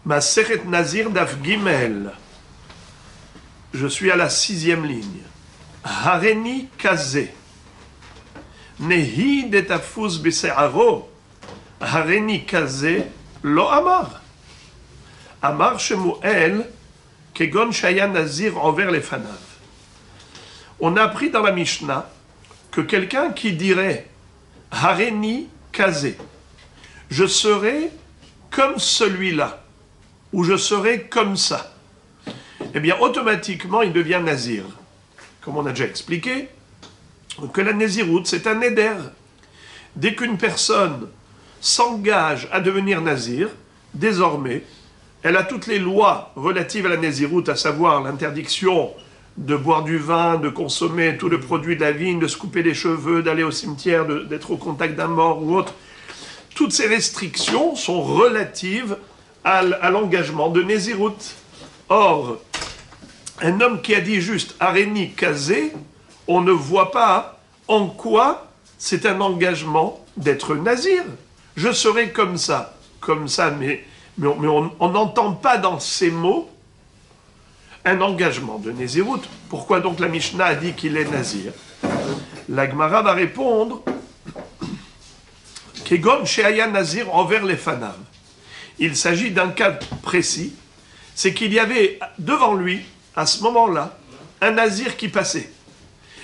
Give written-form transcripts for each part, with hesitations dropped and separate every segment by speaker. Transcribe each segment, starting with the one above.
Speaker 1: Masechet Nazir Daf Gimel. Je suis à la 6e ligne. Hareni Kaze. Nehi detafuz bese'aro. Hareni Kaze lo amar. Amar Shemuel kegon shaya Nazir envers les fanav. On a appris dans la Mishnah que quelqu'un qui dirait Hareni Kaze, je serai comme celui-là, ou je serai comme ça, eh bien automatiquement il devient nazir. Comme on a déjà expliqué, que la naziroute c'est un éder. Dès qu'une personne s'engage à devenir nazir, désormais, elle a toutes les lois relatives à la naziroute, à savoir l'interdiction de boire du vin, de consommer tout le produit de la vigne, de se couper les cheveux, d'aller au cimetière, d'être au contact d'un mort ou autre. Toutes ces restrictions sont relatives à l'engagement de Nézirut. Or, un homme qui a dit juste Hareni Kazé, on ne voit pas en quoi c'est un engagement d'être nazir. Je serai comme ça, mais on n'entend pas dans ces mots un engagement de Nézirut. Pourquoi donc la Mishnah a dit qu'il est nazir? La Gemara va répondre Kegon sheaya nazir envers les fanav. Il s'agit d'un cas précis, c'est qu'il y avait devant lui, à ce moment-là, un nazir qui passait.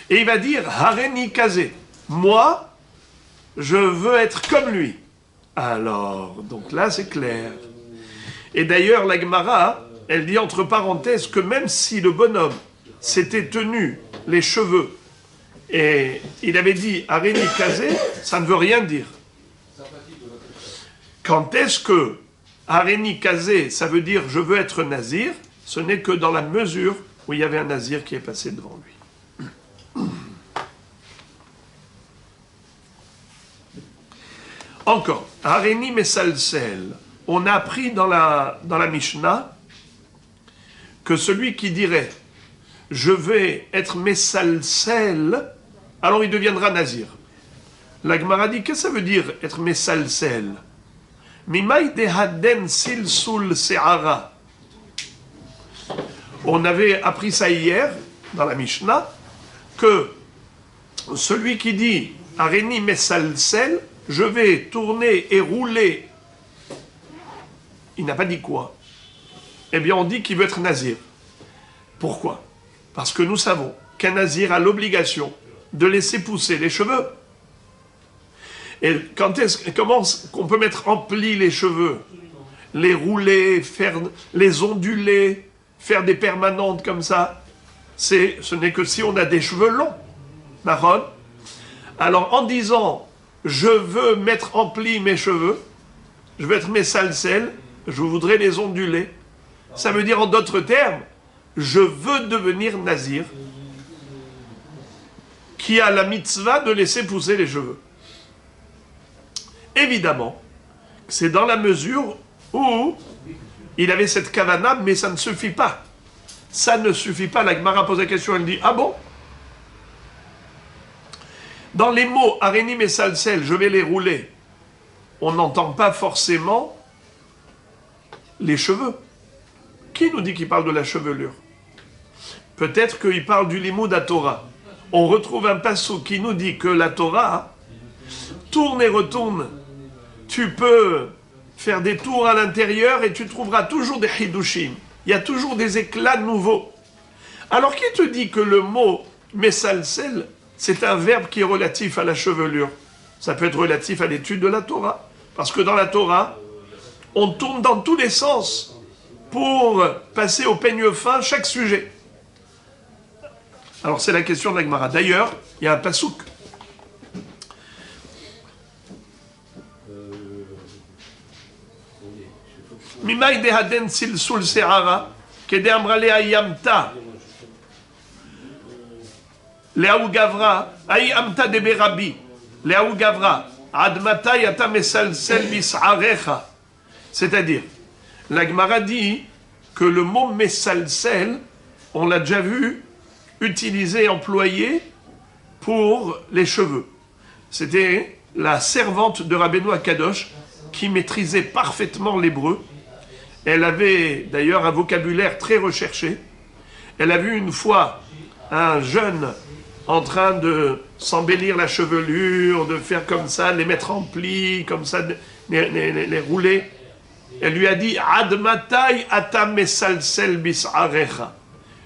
Speaker 1: Et il va dire Hareni Kazé, moi, je veux être comme lui. Alors, donc là c'est clair. Et d'ailleurs, la Gemara, elle dit entre parenthèses que même si le bonhomme s'était tenu les cheveux et il avait dit Hareni Kazé, ça ne veut rien dire. Quand est-ce que Hareni Kazé, ça veut dire je veux être nazir, ce n'est que dans la mesure où il y avait un nazir qui est passé devant lui. Encore, Hareni Mesalsel, on a appris dans la Mishnah que celui qui dirait je vais être Mesalsel, alors il deviendra nazir. La Gemara dit qu'est-ce que ça veut dire être Mesalsel? Mimai dehaden silsul se'ara. On avait appris ça hier dans la Mishnah que celui qui dit Hareni Mesalsel, je vais tourner et rouler, il n'a pas dit quoi? Eh bien on dit qu'il veut être nazir. Pourquoi? Parce que nous savons qu'un nazir a l'obligation de laisser pousser les cheveux. Et comment on peut mettre en pli les cheveux, les rouler, les onduler, faire des permanentes comme ça? Ce n'est que si on a des cheveux longs. Maron. Alors en disant je veux mettre en pli mes cheveux, je veux être mes salsels, je voudrais les onduler, ça veut dire en d'autres termes, je veux devenir nazir, qui a la mitzvah de laisser pousser les cheveux. Évidemment, c'est dans la mesure où il avait cette kavana, mais ça ne suffit pas. Ça ne suffit pas. La Gemara pose la question, elle dit, ah bon? Dans les mots Hareni Mesalsel, je vais les rouler, on n'entend pas forcément les cheveux. Qui nous dit qu'il parle de la chevelure? Peut-être qu'il parle du limoud à Torah. On retrouve un passage qui nous dit que la Torah tourne et retourne. Tu peux faire des tours à l'intérieur et tu trouveras toujours des hidushim. Il y a toujours des éclats nouveaux. Alors qui te dit que le mot mesalsel, c'est un verbe qui est relatif à la chevelure? Ça peut être relatif à l'étude de la Torah. Parce que dans la Torah, on tourne dans tous les sens pour passer au peigne fin chaque sujet. Alors c'est la question de la Gemara. D'ailleurs, il y a un pasouk. Mimai dehaden silsul se'ara, kede amra lea yamta. Leaou gavra, aï amta de berabi. Leaou gavra, admata yata mesalsel mis'arecha. C'est-à-dire, la Gemara dit que le mot mesalsel, on l'a déjà vu, utilisé, employé pour les cheveux. C'était la servante de Rabbeinu Akadosh qui maîtrisait parfaitement l'hébreu Elle avait d'ailleurs un vocabulaire très recherché. Elle a vu une fois un jeune en train de s'embellir la chevelure, de faire comme ça, les mettre en plis, comme ça, les rouler. Elle lui a dit « Ad matai ata mesalsel bis'arecha »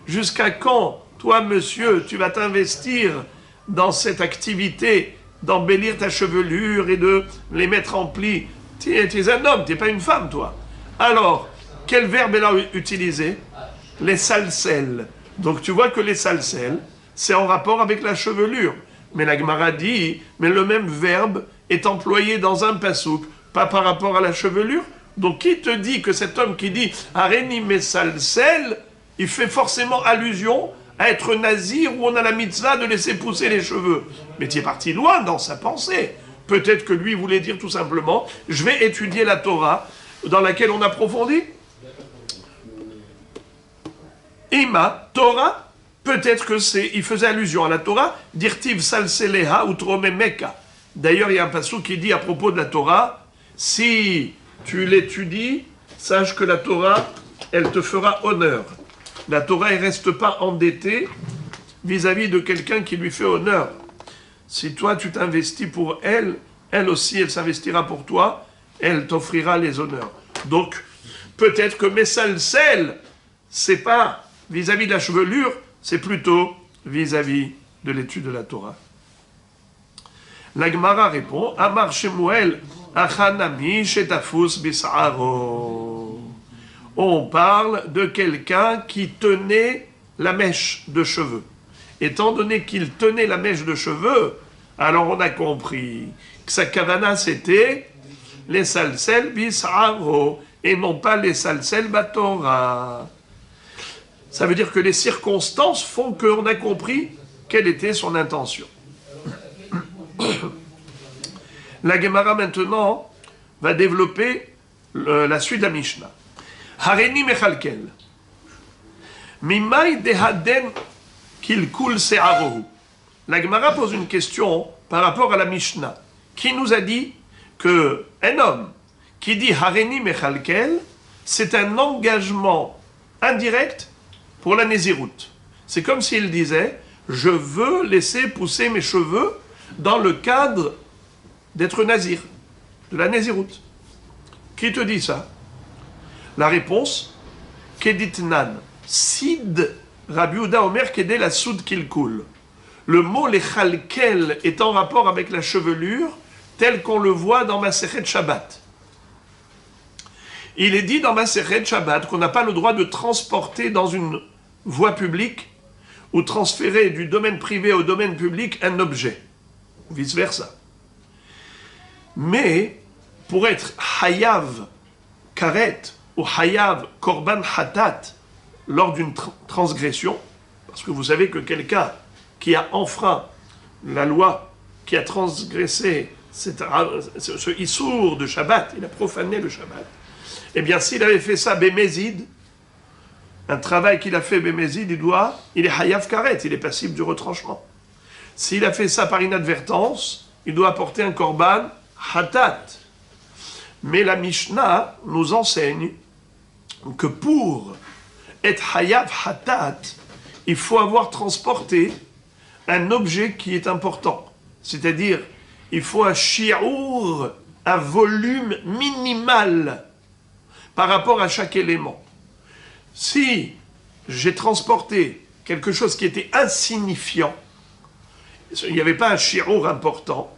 Speaker 1: Jusqu'à quand, toi, monsieur, tu vas t'investir dans cette activité d'embellir ta chevelure et de les mettre en plis? Tu es un homme, tu n'es pas une femme, toi. Alors, quel verbe elle a utilisé? Les salsels. Donc tu vois que les salsels, c'est en rapport avec la chevelure. Mais la Gemara dit, mais le même verbe est employé dans un pasouk, pas par rapport à la chevelure. Donc qui te dit que cet homme qui dit Areni mesalsel, il fait forcément allusion à être nazir où on a la mitzvah de laisser pousser les cheveux? Mais tu es parti loin dans sa pensée. Peut-être que lui voulait dire tout simplement, je vais étudier la Torah, dans laquelle on approfondit. Ima, Torah, peut-être que il faisait allusion à la Torah, dirtiv salseleha ou tromemeka. D'ailleurs, il y a un passage qui dit à propos de la Torah, si tu l'étudies, sache que la Torah, elle te fera honneur. La Torah, elle ne reste pas endettée vis-à-vis de quelqu'un qui lui fait honneur. Si toi, tu t'investis pour elle, elle aussi, elle s'investira pour toi, elle t'offrira les honneurs. Donc, peut-être que Messalsel, c'est pas vis-à-vis de la chevelure, c'est plutôt vis-à-vis de l'étude de la Torah. La Gemara répond, Amar Shemuel, Achanami Shetafus Bis'aro. On parle de quelqu'un qui tenait la mèche de cheveux. Étant donné qu'il tenait la mèche de cheveux, alors on a compris que sa kavana c'était les salsel bis'aro et non pas les salsel batora. Ça veut dire que les circonstances font qu'on a compris quelle était son intention. La Gemara maintenant va développer la suite de la Mishnah. Hareni mechalkel. Mimai dehaden kilkul se'arohu. La Gemara pose une question par rapport à la Mishnah, qui nous a dit que un homme qui dit Hareni mechalkel, c'est un engagement indirect pour la Néziroute. C'est comme s'il disait, je veux laisser pousser mes cheveux dans le cadre d'être nazir, de la Néziroute. Qui te dit ça? La réponse, Keditnan, Sid, Rabbi Yehuda Omer Kedé la soud qu'il coule. Le mot les chalkel est en rapport avec la chevelure, tel qu'on le voit dans Masechet Shabbat. Il est dit dans Masechet Shabbat qu'on n'a pas le droit de transporter dans une voie publique ou transférer du domaine privé au domaine public un objet, ou vice-versa. Mais, pour être hayav karet ou hayav korban hatat lors d'une transgression, parce que vous savez que quelqu'un qui a enfreint la loi, qui a transgressé ce issour de Shabbat, il a profané le Shabbat, eh bien s'il avait fait ça bémézid, un travail qu'il a fait bémézid, il est hayav karet, il est passible du retranchement. S'il a fait ça par inadvertance, il doit apporter un korban hatat. Mais la Mishnah nous enseigne que pour être hayav hatat, il faut avoir transporté un objet qui est important. C'est-à-dire, il faut un shi'ur, un volume minimal par rapport à chaque élément. Si j'ai transporté quelque chose qui était insignifiant, il n'y avait pas un shi'ur important,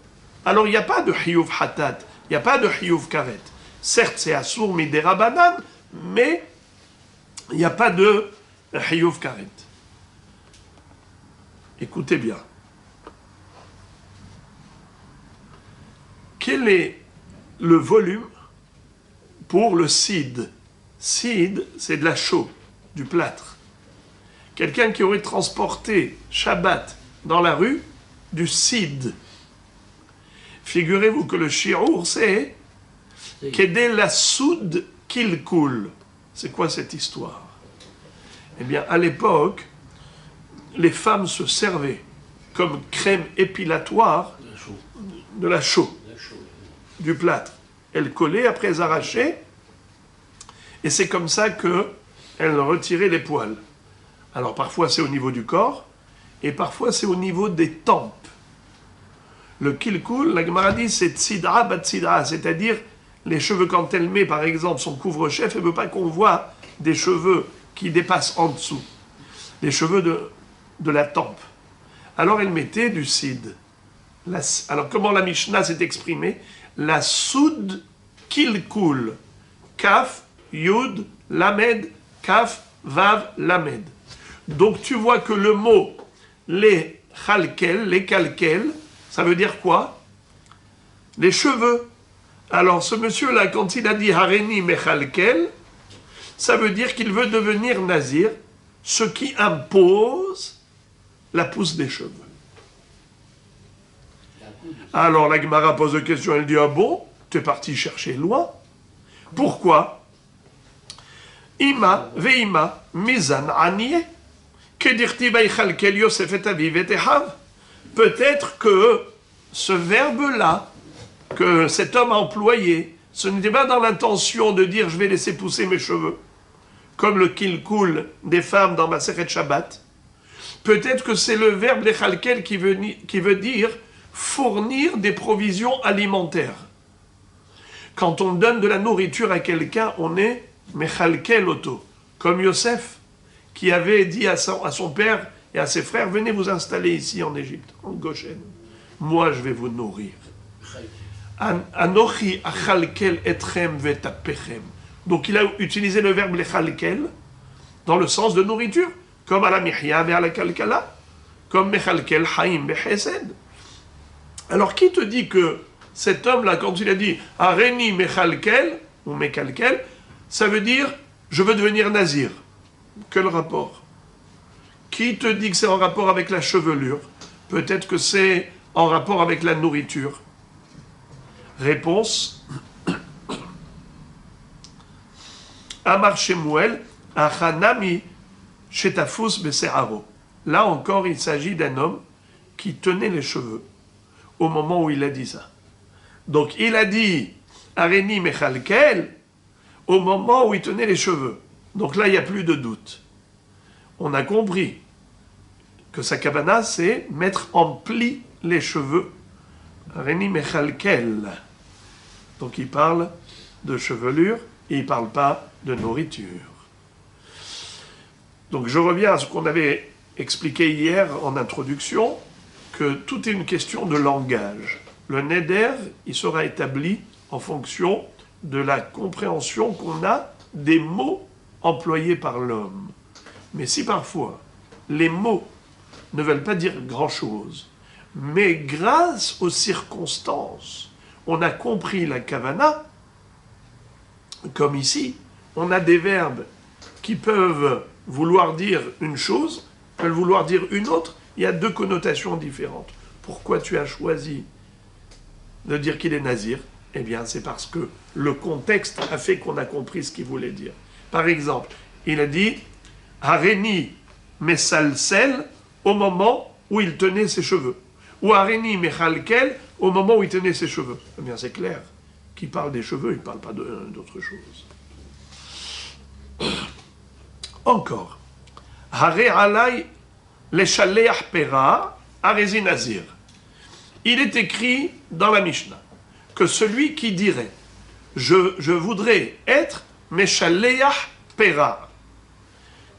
Speaker 1: alors il n'y a pas de hiyuv hatat, il n'y a pas de hiyuv karet. Certes, c'est assour midera banan, mais il n'y a pas de hiyuv karet. Écoutez bien. Quel est le volume pour le sid? Sid, c'est de la chaux, du plâtre. Quelqu'un qui aurait transporté Shabbat dans la rue, du sid. Figurez-vous que le shi'ur, c'est qu'aider la soude qu'il coule. C'est quoi cette histoire? Eh bien, à l'époque, les femmes se servaient comme crème épilatoire de la chaux, du plâtre. Elles collaient, après elles arrachaient, et c'est comme ça qu'elle retirait les poils. Alors parfois c'est au niveau du corps, et parfois c'est au niveau des tempes. Le kilkul, la Gemara dit, c'est tsidra bat tsidra, c'est-à-dire les cheveux, quand elle met par exemple son couvre-chef, elle ne veut pas qu'on voit des cheveux qui dépassent en dessous, les cheveux de la tempe. Alors elle mettait du sid. Alors comment la Mishnah s'est exprimée? La soud kilkul, kaf, yud, lamed, kaf, vav, lamed. Donc tu vois que le mot les chalkel, les calkel, ça veut dire quoi? Les cheveux. Alors ce monsieur-là, quand il a dit Hareni mechalkel, ça veut dire qu'il veut devenir nazir, ce qui impose la pousse des cheveux. Alors la Gemara pose la question, elle dit, ah bon, tu es parti chercher loin. Pourquoi? Ima veima mizan aniye. Peut-être que ce verbe-là, que cet homme a employé, ce n'était pas dans l'intention de dire je vais laisser pousser mes cheveux, comme le kilkul des femmes dans Masechet Shabbat. Peut-être que c'est le verbe lechalkel qui veut dire fournir des provisions alimentaires. Quand on donne de la nourriture à quelqu'un, on est mechalkel oto, comme Yosef, qui avait dit à son père et à ses frères, venez vous installer ici en Égypte, en Goshen. Moi, je vais vous nourrir. Anochi achalkel etchem vetapechem. Donc il a utilisé le verbe lechalkel dans le sens de nourriture, comme à la mihya et à la kalkala, comme mechalkel haim bechesed. Alors qui te dit que cet homme-là, quand il a dit areni mechalkel, ou mekalkel, ça veut dire je veux devenir nazir? Quel rapport? Qui te dit que c'est en rapport avec la chevelure? Peut-être que c'est en rapport avec la nourriture. Réponse. Amar Shemuel, Achanami Shetafus Bese'aro. Là encore, il s'agit d'un homme qui tenait les cheveux au moment où il a dit ça. Donc il a dit Areni Mechalkel au moment où il tenait les cheveux. Donc là, il n'y a plus de doute. On a compris que sa kavana, c'est mettre en pli les cheveux. Reni mechalkel. Donc il parle de chevelure et il ne parle pas de nourriture. Donc je reviens à ce qu'on avait expliqué hier en introduction, que tout est une question de langage. Le neder, il sera établi en fonction de la compréhension qu'on a des mots employés par l'homme. Mais si parfois les mots ne veulent pas dire grand-chose, mais grâce aux circonstances, on a compris la kavana, comme ici, on a des verbes qui peuvent vouloir dire une chose, peuvent vouloir dire une autre, il y a deux connotations différentes. Pourquoi tu as choisi de dire qu'il est nazir? Eh bien, c'est parce que le contexte a fait qu'on a compris ce qu'il voulait dire. Par exemple, il a dit « Hareni mesalsel » au moment où il tenait ses cheveux. Ou « Hareni mechalkel » au moment où il tenait ses cheveux. Eh bien, c'est clair. Qui parle des cheveux, il ne parle pas d'autre chose. Encore. « Hare alay leshaleach pera arezi nazir » Il est écrit dans la Mishnah que celui qui dirait « Je voudrais être Meshaleach Pera ».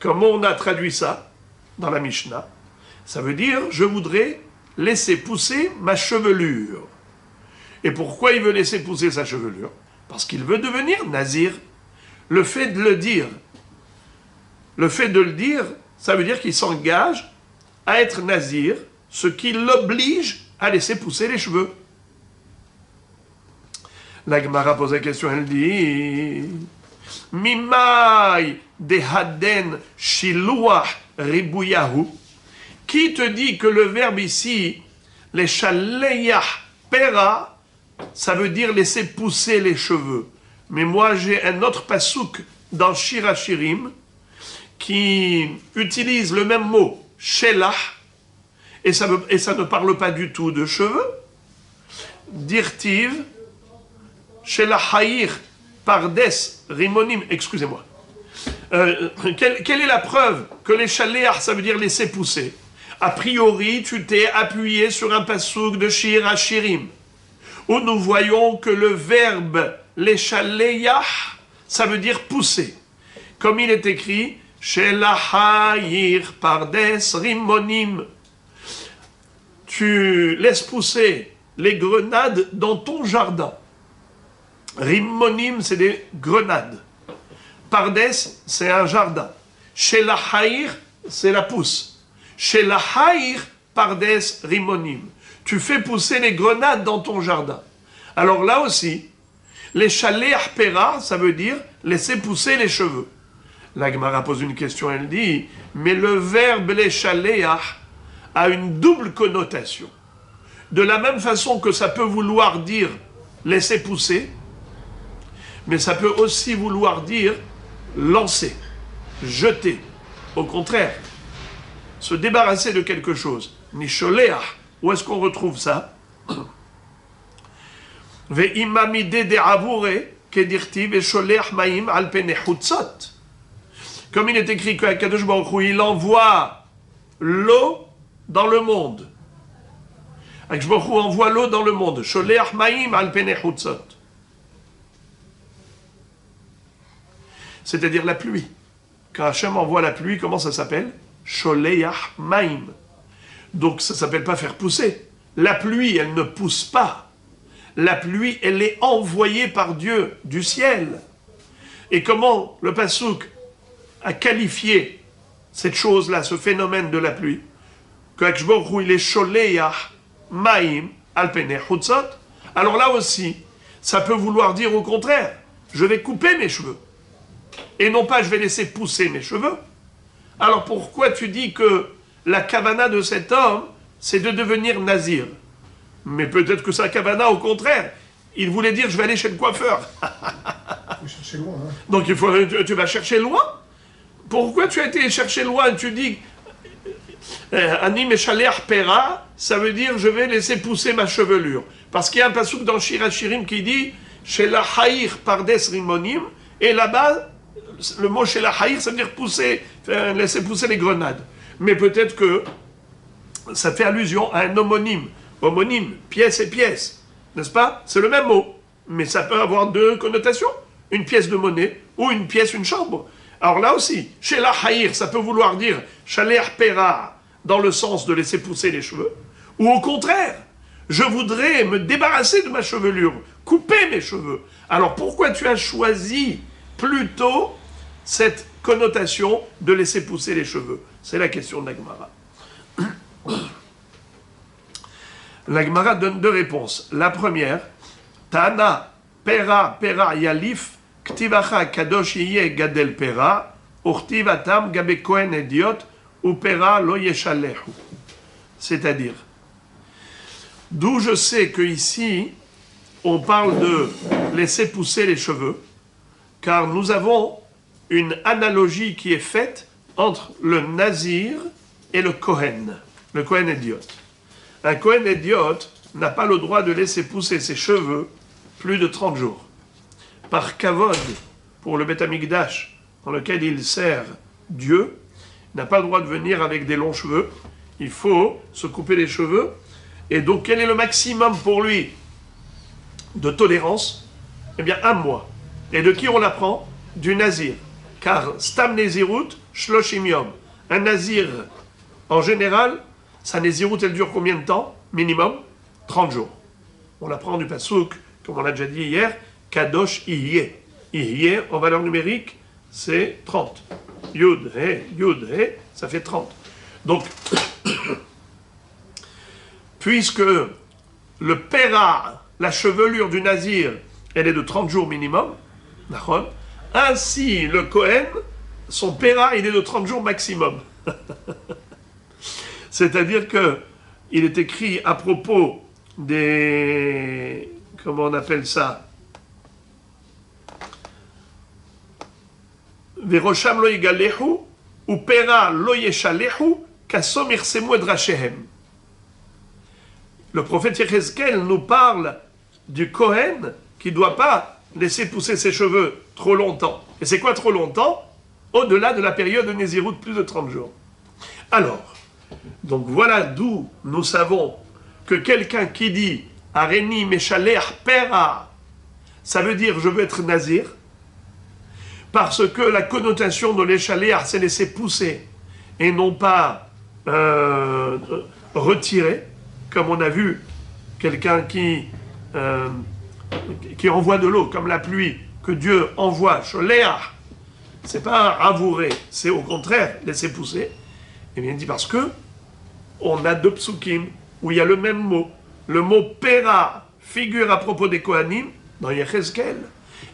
Speaker 1: Comment on a traduit ça dans la Mishnah? Ça veut dire « Je voudrais laisser pousser ma chevelure ». Et pourquoi il veut laisser pousser sa chevelure? Parce qu'il veut devenir nazir. Le fait de le dire, ça veut dire qu'il s'engage à être nazir, ce qui l'oblige à laisser pousser les cheveux. La Gemara pose la question, elle dit Mimai dehaden shiluach ribuyahu. Qui te dit que le verbe ici, les shaleyach pera, ça veut dire laisser pousser les cheveux. Mais moi j'ai un autre pasouk dans Shir Hashirim qui utilise le même mot, shelah, et ça ne parle pas du tout de cheveux. Dirtiv, Shelah Haïr, Pardes Rimonim, excusez-moi. Quelle est la preuve que les shaléach, ça veut dire laisser pousser? A priori, tu t'es appuyé sur un passouk de Shir Hashirim, où nous voyons que le verbe les shaléach, ça veut dire pousser. Comme il est écrit, Shelahayir Pardes Rimonim. Tu laisses pousser les grenades dans ton jardin. Rimonim, c'est des grenades. Pardes, c'est un jardin. Shelahayir, c'est la pousse. Shelahayir Pardes Rimonim. Tu fais pousser les grenades dans ton jardin. Alors là aussi, les shaléach pera, ça veut dire laisser pousser les cheveux. La Gemara pose une question, elle dit, mais le verbe les shaléach a une double connotation. De la même façon que ça peut vouloir dire laisser pousser, mais ça peut aussi vouloir dire lancer, jeter. Au contraire, se débarrasser de quelque chose. Ni sholéach. Où est-ce qu'on retrouve ça? Ve'imamide de avure kedirti ve'sholeach maim al pene chutzot. Comme il est écrit qu'Akadosh Baruch Hu, il envoie l'eau dans le monde. Akadosh Baruch Hu envoie l'eau dans le monde. Sholeach maim al pene chutzot. C'est-à-dire la pluie. Quand Hachem envoie la pluie, comment ça s'appelle? Sholeach maim. Donc ça ne s'appelle pas faire pousser. La pluie, elle ne pousse pas. La pluie, elle est envoyée par Dieu du ciel. Et comment le Passouk a qualifié cette chose-là, ce phénomène de la pluie? Que Baruch Hu, il est sholeach maim al pene chutzot. Alors là aussi, ça peut vouloir dire au contraire, je vais couper mes cheveux. Et non pas je vais laisser pousser mes cheveux. Alors pourquoi tu dis que la kavana de cet homme, c'est de devenir nazir? Mais peut-être que sa kavana, au contraire, il voulait dire je vais aller chez le coiffeur.
Speaker 2: Il faut chercher loin. Hein.
Speaker 1: Donc tu vas chercher loin? Pourquoi tu as été chercher loin? Tu dis Ani meshaléach pera, ça veut dire je vais laisser pousser ma chevelure. Parce qu'il y a un passouk dans Shir Hashirim qui dit Shelahayir Pardes Rimonim, et là-bas, le mot Shelahayir, ça veut dire pousser, laisser pousser les grenades. Mais peut-être que ça fait allusion à un homonyme. Homonyme, pièce et pièce. N'est-ce pas? C'est le même mot. Mais ça peut avoir deux connotations. Une pièce de monnaie ou une pièce, une chambre. Alors là aussi, Shelahayir, ça peut vouloir dire Shaléach pera, dans le sens de laisser pousser les cheveux. Ou au contraire, je voudrais me débarrasser de ma chevelure, couper mes cheveux. Alors pourquoi tu as choisi plutôt cette connotation de laisser pousser les cheveux? C'est la question de la Gemara. La Gemara donne deux réponses. La première, Tana pera pera yalif ktivacha kadosh yiye gadel pera urtivatam gabe kohen ediot ou pera lo yeshalehu. C'est-à-dire, d'où je sais que ici on parle de laisser pousser les cheveux, car nous avons une analogie qui est faite entre le nazir et le kohen ediot. Un kohen ediot n'a pas le droit de laisser pousser ses cheveux plus de 30 jours. Par kavod, pour le Beth Amikdash, dans lequel il sert Dieu, il n'a pas le droit de venir avec des longs cheveux. Il faut se couper les cheveux. Et donc, quel est le maximum pour lui de tolérance? Eh bien, 1 mois. Et de qui on l'apprend? Du nazir. Car stam nezirut shloshim yom. Un nazir, en général, sa nezirut, elle dure combien de temps? Minimum 30 jours. On l'apprend du passouk, comme on l'a déjà dit hier, kadosh ihyeh. Ihyeh, en valeur numérique, c'est 30. Yud, he, ça fait 30. Donc, puisque le pera, la chevelure du nazir, elle est de 30 jours minimum, ainsi le Kohen, son pera, il est de 30 jours maximum. C'est-à-dire que il est écrit à propos des... Comment on appelle ça? Verosham lo yigalehu, ou pera lo yeshalehu, kasom irsemu edrashehem. Le prophète Yechezkel nous parle du Kohen qui ne doit pas laisser pousser ses cheveux trop longtemps. Et c'est quoi trop longtemps? Au-delà de la période de Nézirut, plus de 30 jours. Alors, donc voilà d'où nous savons que quelqu'un qui dit Areni Meshaleh Pera, ça veut dire je veux être nazir, parce que la connotation de l'échaléar, c'est laisser pousser et non pas retirer, comme on a vu quelqu'un qui envoie de l'eau, comme la pluie, que Dieu envoie, Sholéar, c'est pas ravourer, c'est au contraire laisser pousser. Et bien il dit parce que on a deux psukim où il y a le même mot. Le mot pera figure à propos des Kohanim dans Yechezkel.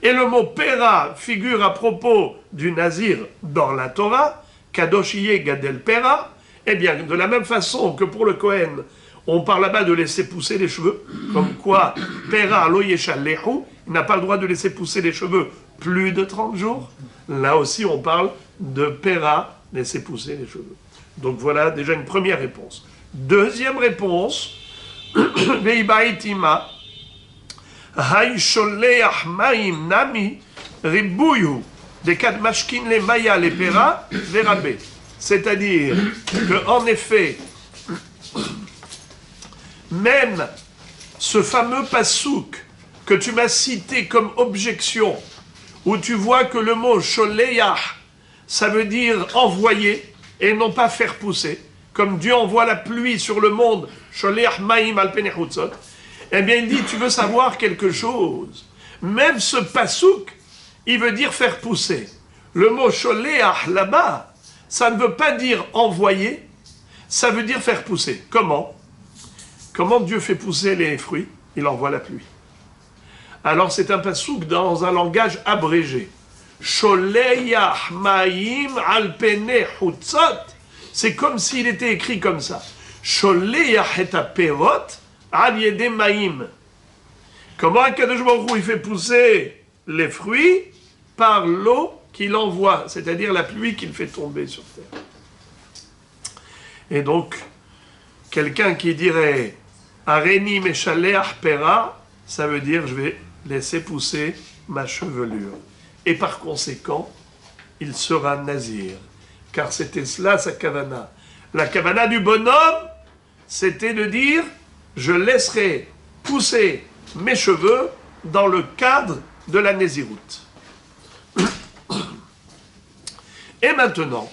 Speaker 1: Et le mot pera figure à propos du nazir dans la Torah, Kadosh Yeh Gadel Pera. Eh bien, de la même façon que pour le Kohen, on parle là-bas de laisser pousser les cheveux, comme quoi Pera lo yeshalehu, il n'a pas le droit de laisser pousser les cheveux plus de 30 jours. Là aussi, on parle de Pera, laisser pousser les cheveux. Donc voilà déjà une première réponse. Deuxième réponse, Veibaitima. Hay sholeach maim nami ribuyu de kad mashkin le maya le pera verabé. C'est-à-dire que en effet, même ce fameux pasouk que tu m'as cité comme objection, où tu vois que le mot sholeach, ça veut dire envoyer et non pas faire pousser, comme Dieu envoie la pluie sur le monde, sholeach maim al penechutzot. Eh bien, il dit, tu veux savoir quelque chose. Même ce pasouk, il veut dire faire pousser. Le mot sholeach là-bas, ça ne veut pas dire envoyer, ça veut dire faire pousser. Comment? Comment Dieu fait pousser les fruits? Il envoie la pluie. Alors c'est un pasouk dans un langage abrégé. Sholeach maim al pene chutzot. C'est comme s'il était écrit comme ça. Sholeach et aperot. Comment Akadosh Baruch Hu il fait pousser les fruits? Par l'eau qu'il envoie, c'est-à-dire la pluie qu'il fait tomber sur terre. Et donc, quelqu'un qui dirait Areni Meshaleh Pera, ça veut dire je vais laisser pousser ma chevelure. Et par conséquent, il sera nazir. Car c'était cela sa kavana. La kavana du bonhomme, c'était de dire je laisserai pousser mes cheveux dans le cadre de la Néziroute. Et maintenant,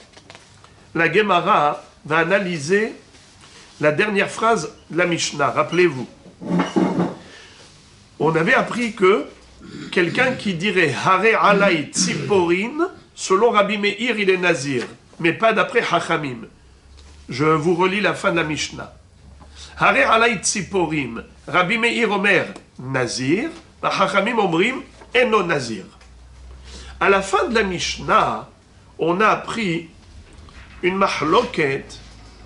Speaker 1: la Gemara va analyser la dernière phrase de la Mishnah. Rappelez-vous, on avait appris que quelqu'un qui dirait Hare alay tziporin, selon Rabbi Meir, il est nazir, mais pas d'après Hachamim. Je vous relis la fin de la Mishnah. Hare alay tziporim, Rabbi Meir Omer, nazir, Hachamim Omrim, eno nazir. À la fin de la Mishnah, on a appris une mahloket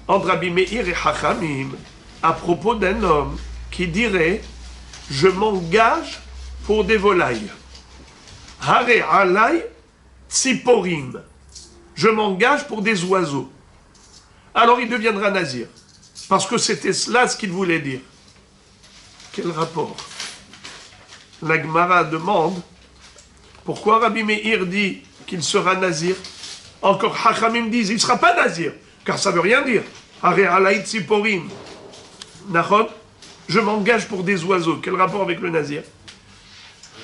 Speaker 1: entre Rabbi Meir et Hachamim à propos d'un homme qui dirait « Je m'engage pour des volailles. Hare alay tziporim. Je m'engage pour des oiseaux. » Alors il deviendra nazir. Parce que c'était cela ce qu'il voulait dire. Quel rapport? La Gemara demande pourquoi Rabbi Meir dit qu'il sera nazir. Encore Hachamim disent il ne sera pas nazir, car ça ne veut rien dire. Hare alay tziporim. Nachon, je m'engage pour des oiseaux. Quel rapport avec le nazir?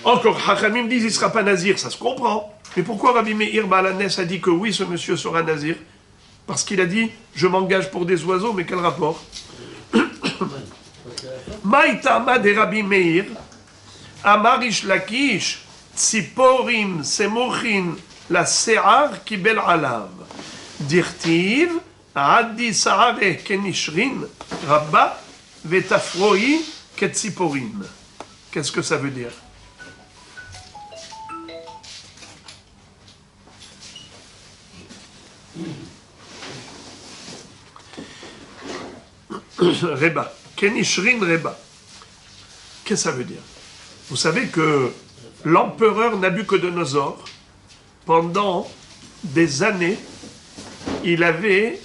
Speaker 1: Encore Hachamim disent il ne sera pas nazir, ça se comprend. Mais pourquoi Rabbi Meir Balanes a dit que oui, ce monsieur sera nazir? Parce qu'il a dit, je m'engage pour des oiseaux, mais quel rapport? Maïtama de Rabbi Meir, Amarish Lakish, Tziporim Semochin, la Se'ar Kibel Alav, Dirtiv, Addi Saare Kenishrin, Rabba, Vetafroi Ketziporim. Qu'est-ce que ça veut dire? Reba. Kenishrin Reba. Qu'est-ce que ça veut dire? Vous savez que l'empereur Nabucodonosor, pendant des années, il avait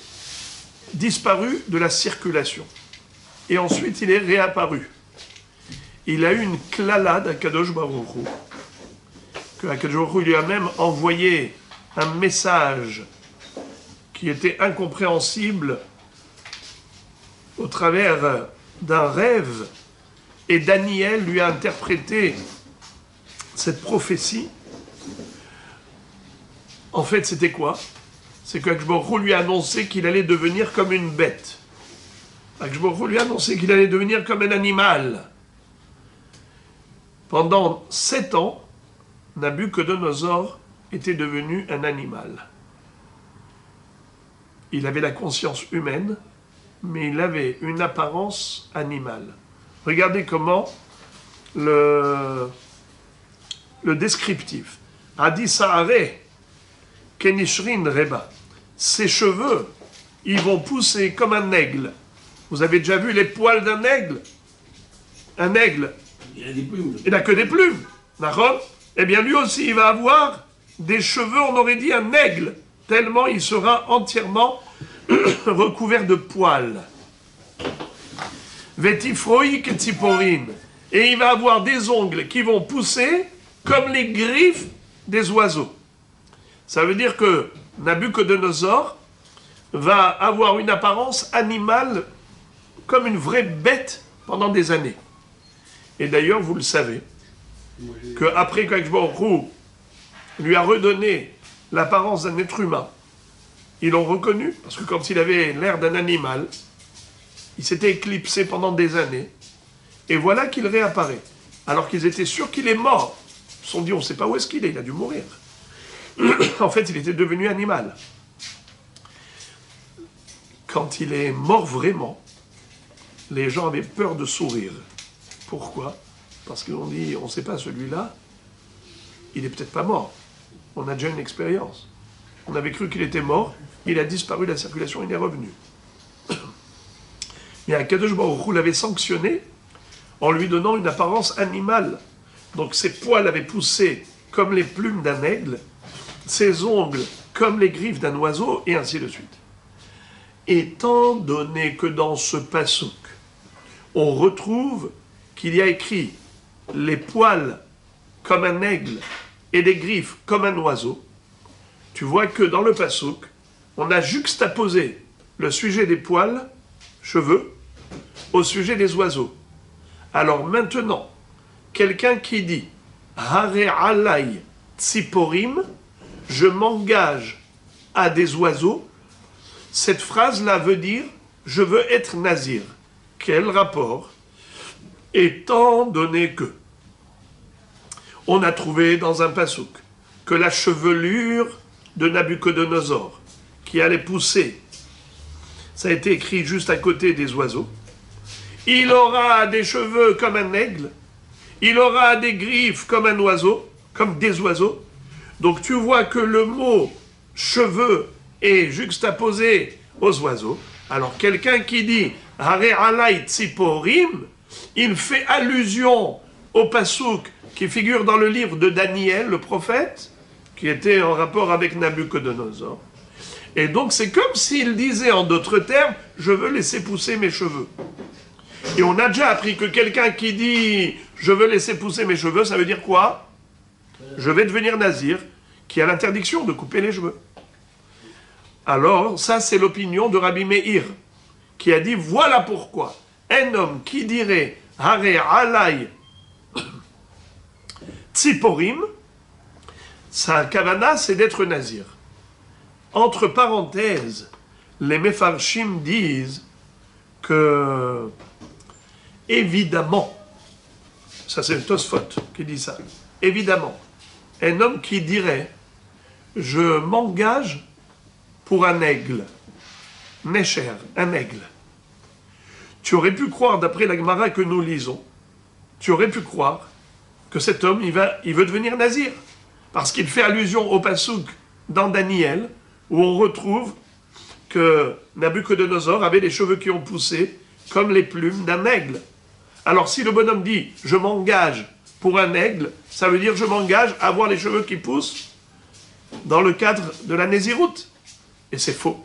Speaker 1: disparu de la circulation. Et ensuite, il est réapparu. Il a eu une klala d'Akadosh Baruch Hu. que Akadosh Baruch Hu lui a même envoyé un message qui était incompréhensible au travers d'un rêve, et Daniel lui a interprété cette prophétie. En fait, c'était quoi? C'est qu'Akadosh Baruch Hu lui a annoncé qu'il allait devenir comme une bête. Akadosh Baruch Hu lui a annoncé qu'il allait devenir comme un animal. Pendant 7 ans, Nabuchodonosor était devenu un animal. Il avait la conscience humaine, mais il avait une apparence animale. Regardez comment le descriptif. Adi Saare, Kenishrin Reba. Ses cheveux, ils vont pousser comme un aigle. Vous avez déjà vu les poils d'un aigle? Un aigle,
Speaker 3: Il a des plumes.
Speaker 1: il n'a que des plumes. D'accord? Eh bien, lui aussi, il va avoir des cheveux, on aurait dit un aigle, tellement il sera entièrement recouvert de poils. Vetifroïk et Tziporin. Et il va avoir des ongles qui vont pousser comme les griffes des oiseaux. Ça veut dire que Nabuchodonosor va avoir une apparence animale comme une vraie bête pendant des années. Et d'ailleurs, vous le savez, qu'après qu'Akadosh Baruch Hu lui a redonné l'apparence d'un être humain, ils l'ont reconnu, parce que quand il avait l'air d'un animal, il s'était éclipsé pendant des années, et voilà qu'il réapparaît, alors qu'ils étaient sûrs qu'il est mort. Ils se sont dit, on ne sait pas où est-ce qu'il est, il a dû mourir. En fait, il était devenu animal. Quand il est mort vraiment, les gens avaient peur de sourire. Pourquoi? Parce qu'ils ont dit, on ne sait pas, celui-là, il n'est peut-être pas mort. On a déjà une expérience. On avait cru qu'il était mort, il a disparu de la circulation, il est revenu. Mais Akadosh Baruch Hu l'avait sanctionné en lui donnant une apparence animale. Donc ses poils avaient poussé comme les plumes d'un aigle, ses ongles comme les griffes d'un oiseau, et ainsi de suite. Étant donné que dans ce passouk, on retrouve qu'il y a écrit les poils comme un aigle et les griffes comme un oiseau, tu vois que dans le passouk, on a juxtaposé le sujet des poils, cheveux, au sujet des oiseaux. Alors maintenant, quelqu'un qui dit « Hare alay tziporim » je m'engage à des oiseaux, cette phrase-là veut dire « je veux être nazir ». Quel rapport? Étant donné que on a trouvé dans un passouk que la chevelure de Nabuchodonosor qui allait pousser, ça a été écrit juste à côté des oiseaux, il aura des cheveux comme un aigle, il aura des griffes comme un oiseau, comme des oiseaux. Donc tu vois que le mot cheveux est juxtaposé aux oiseaux. Alors quelqu'un qui dit Hare alay tziporim, il fait allusion au passouk qui figure dans le livre de Daniel, le prophète, qui était en rapport avec Nabuchodonosor. Et donc c'est comme s'il disait en d'autres termes, je veux laisser pousser mes cheveux. Et on a déjà appris que quelqu'un qui dit je veux laisser pousser mes cheveux, ça veut dire quoi? Je vais devenir nazir, qui a l'interdiction de couper les cheveux. Alors, ça c'est l'opinion de Rabbi Meir, qui a dit voilà pourquoi un homme qui dirait Hare alay tziporim, sa kavana c'est d'être nazir. Entre parenthèses, les Mefarshim disent que, évidemment, ça c'est le Tosfot qui dit ça, évidemment, un homme qui dirait « je m'engage pour un aigle », Nesher, un aigle. Tu aurais pu croire, d'après la Gemara que nous lisons, tu aurais pu croire que cet homme, il veut devenir nazir, parce qu'il fait allusion au passouk dans Daniel, où on retrouve que Nabuchodonosor avait les cheveux qui ont poussé comme les plumes d'un aigle. Alors si le bonhomme dit « je m'engage pour un aigle », ça veut dire « je m'engage à avoir les cheveux qui poussent dans le cadre de la Néziroute ». Et c'est faux.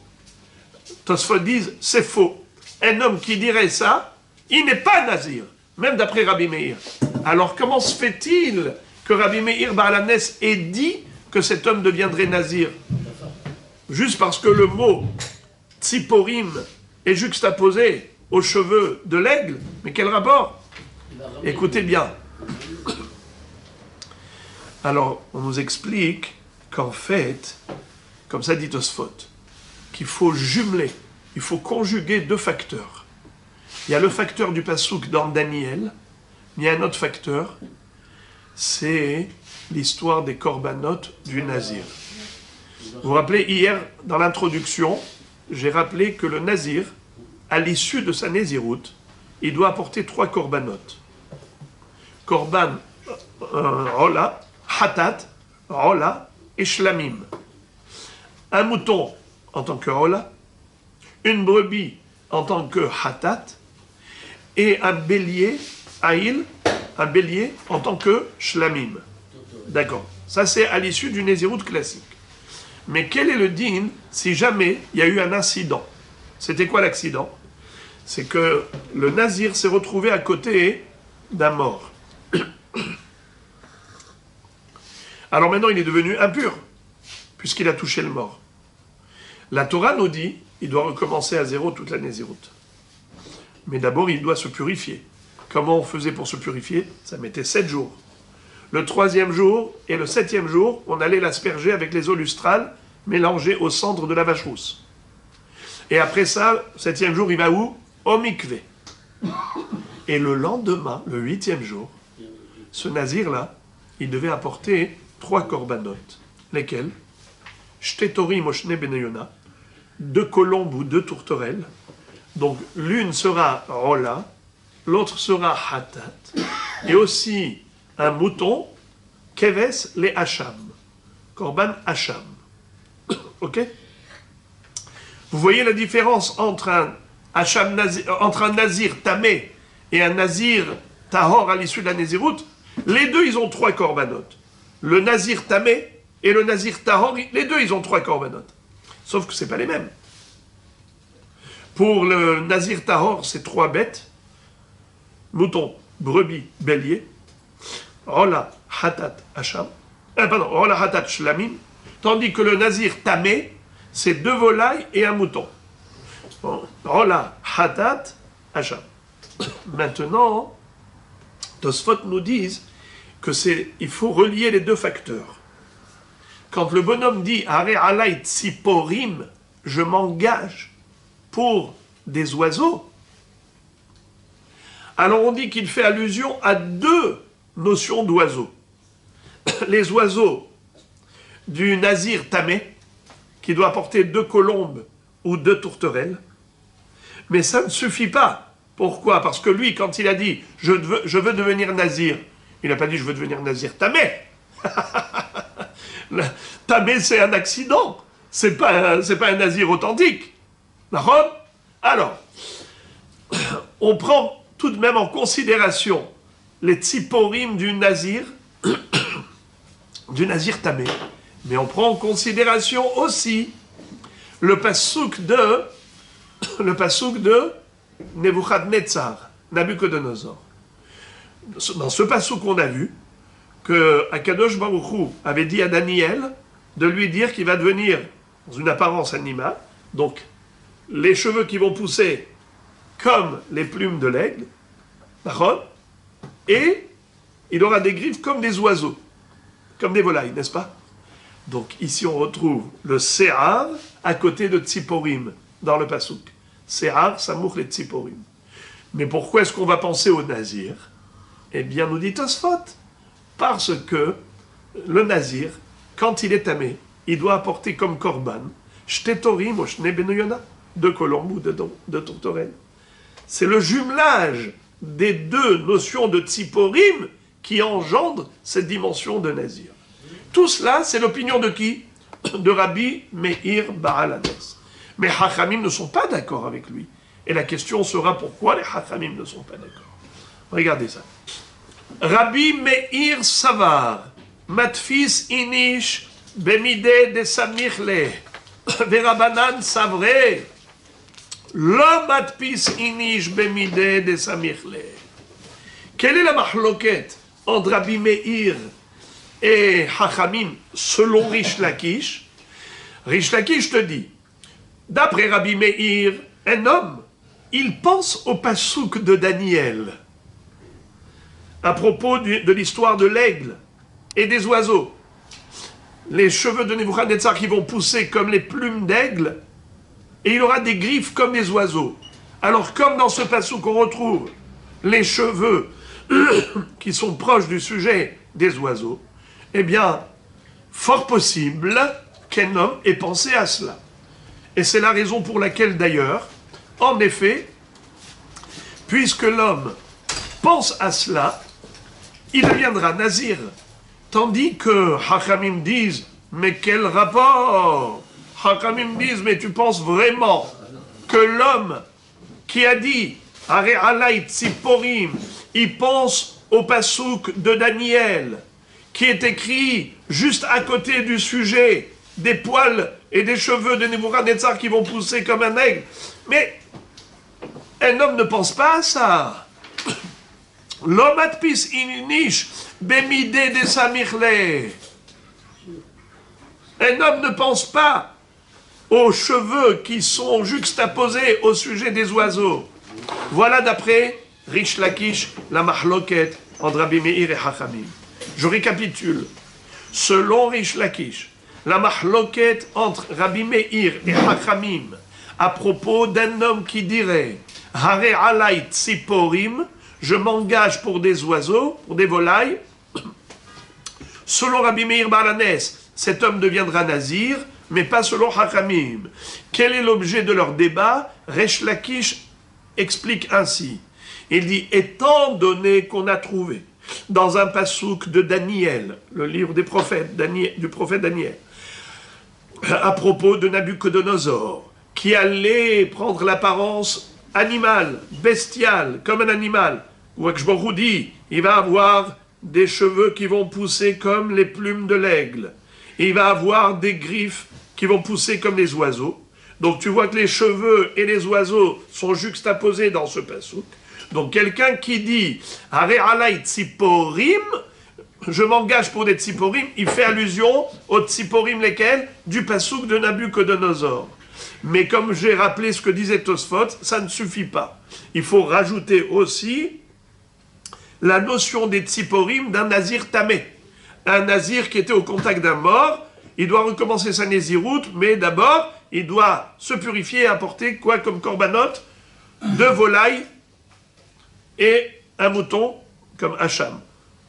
Speaker 1: Tosfot disent « c'est faux ». Un homme qui dirait ça, il n'est pas nazir, même d'après Rabbi Meir. Alors comment se fait-il que Rabbi Meir Baal HaNes ait dit que cet homme deviendrait nazir. Juste parce que le mot tziporim est juxtaposé aux cheveux de l'aigle. Mais quel rapport? Écoutez bien. Alors, on nous explique qu'en fait, comme ça dit Tosfot, qu'il faut jumeler, il faut conjuguer deux facteurs. Il y a le facteur du Passouk dans Daniel, mais il y a un autre facteur, c'est l'histoire des corbanotes du Nazir. Vous vous rappelez, hier, dans l'introduction, j'ai rappelé que le Nazir, à l'issue de sa Néziroute, il doit apporter 3 corbanotes. Korban, Rola, Hatat, Rola et Shlamim. Un mouton en tant que Rola, une brebis en tant que Hatat, et un bélier, Aïl, un bélier en tant que Shlamim. D'accord. Ça, c'est à l'issue du Néziroute classique. Mais quel est le din si jamais il y a eu un incident? C'était quoi l'accident? C'est que le Nazir s'est retrouvé à côté d'un mort. Alors maintenant, il est devenu impur, puisqu'il a touché le mort. La Torah nous dit il doit recommencer à zéro toute la Néziroute. Mais d'abord, il doit se purifier. Comment on faisait pour se purifier? Ça mettait 7 jours. Le 3e jour et le 7e jour, on allait l'asperger avec les eaux lustrales mélangées au cendre de la vache rousse. Et après ça, 7e jour, il va où? Au mikvé. Et le lendemain, le 8e jour, ce nazir-là, il devait apporter 3 corbanotes. Lesquels? Shtetorim o shne benayona, 2 colombes ou 2 tourterelles. Donc l'une sera rola, l'autre sera hatat, et aussi un mouton, keves les hacham, korban hacham. Ok? Vous voyez la différence entre un hacham entre un nazir tamé et un nazir tahor à l'issue de la Néziroute? Les deux, ils ont 3 corbanotes. Le nazir tamé et le nazir tahor, les deux, ils ont 3 corbanotes. Sauf que c'est pas les mêmes. Pour le nazir tahor, c'est 3 bêtes. Mouton, brebis, bélier. Rola, hatat, hacham. Rola, hatat, shlamim. Tandis que le nazir tamé, c'est 2 volailles et un mouton. Rola, hatat, hacham. Maintenant, Tosfot nous disent que il faut relier les deux facteurs. Quand le bonhomme dit Are alay tziporim, je m'engage pour des oiseaux, alors on dit qu'il fait allusion à 2 notions d'oiseaux. Les oiseaux du nazir tamé, qui doit porter 2 colombes ou 2 tourterelles, mais ça ne suffit pas. Pourquoi? Parce que lui, quand il a dit « je veux devenir nazir », il n'a pas dit « je veux devenir nazir tamé ». Tamé, c'est un accident. C'est pas un nazir authentique. Alors, on prend tout de même en considération les tziporim du nazir tamé. Mais on prend en considération aussi le passouk de Nebuchadnezzar, Nabucodonosor. Dans ce passouk qu'on a vu, que Akadosh Baruch Hu avait dit à Daniel de lui dire qu'il va devenir dans une apparence animale, donc les cheveux qui vont pousser comme les plumes de l'aigle, et il aura des griffes comme des oiseaux, comme des volailles, n'est-ce pas? Donc ici on retrouve le Se'ar à côté de Tziporim dans le passouk. Se'ar, Samour les Tziporim. Mais pourquoi est-ce qu'on va penser au nazir? Eh bien, nous dit Tosfot, parce que le nazir, quand il est tamé, il doit apporter comme korban shtetorim ou shne benuyona, 2 colombes ou 2 tourterelles. C'est le jumelage des 2 notions de tziporim qui engendre cette dimension de nazir. Tout cela, c'est l'opinion de qui? De Rabbi Meir Baal HaNes. Mais Hachamim ne sont pas d'accord avec lui. Et la question sera pourquoi les Hachamim ne sont pas d'accord. Regardez ça. Rabbi Meir Savar, Matfis Inish, Bemide de Samirle, Verabanan Savre, Lo Matfis Inish, Bemide de Samirle. Quelle est la mahloket entre Rabbi Meir et Hachamim selon Rish Lakish te dit, d'après Rabbi Meir, un homme, il pense au pasouk de Daniel à propos de l'histoire de l'aigle et des oiseaux. Les cheveux de Nebuchadnezzar qui vont pousser comme les plumes d'aigle, et il aura des griffes comme des oiseaux. Alors, comme dans ce pasouk on retrouve les cheveux qui sont proches du sujet des oiseaux, eh bien, fort possible qu'un homme ait pensé à cela. Et c'est la raison pour laquelle, d'ailleurs, en effet, puisque l'homme pense à cela, il deviendra nazir. Tandis que Hachamim disent, mais quel rapport? Hachamim disent, mais tu penses vraiment que l'homme qui a dit, Are alay tziporim, il pense au pasouk de Daniel, qui est écrit juste à côté du sujet des poils et des cheveux de Nebuchadnezzar qui vont pousser comme un aigle. Mais un homme ne pense pas à ça. L'homme atpis inish bemide de samirle. Un homme ne pense pas aux cheveux qui sont juxtaposés au sujet des oiseaux. Voilà d'après Rish Lakish, la mahloket entre Rabbi Meir et Hachamim. Je récapitule. Selon Rish Lakish, la mahloket entre Rabbi Meir et Hachamim à propos d'un homme qui dirait Hare alay tziporim, je m'engage pour des oiseaux, pour des volailles. Selon Rabbi Meir Balanes, cet homme deviendra nazir, mais pas selon Hachamim. Quel est l'objet de leur débat? Rish Lakish explique ainsi. Il dit, étant donné qu'on a trouvé dans un pasouk de Daniel, le livre des prophètes, du prophète Daniel, à propos de Nabuchodonosor, qui allait prendre l'apparence animale, bestiale, comme un animal, où Akshborou dit, il va avoir des cheveux qui vont pousser comme les plumes de l'aigle, il va avoir des griffes qui vont pousser comme les oiseaux. Donc tu vois que les cheveux et les oiseaux sont juxtaposés dans ce pasouk. Donc quelqu'un qui dit « Hare alay tziporim », je m'engage pour des tziporim, il fait allusion aux tziporim lesquels du pasouk de Nabuchodonosor. Mais comme j'ai rappelé ce que disait Tosfot, ça ne suffit pas. Il faut rajouter aussi la notion des tziporim d'un nazir tamé. Un nazir qui était au contact d'un mort, il doit recommencer sa nésiroute, mais d'abord, il doit se purifier et apporter quoi comme korbanot? 2 volailles et un mouton comme Hacham.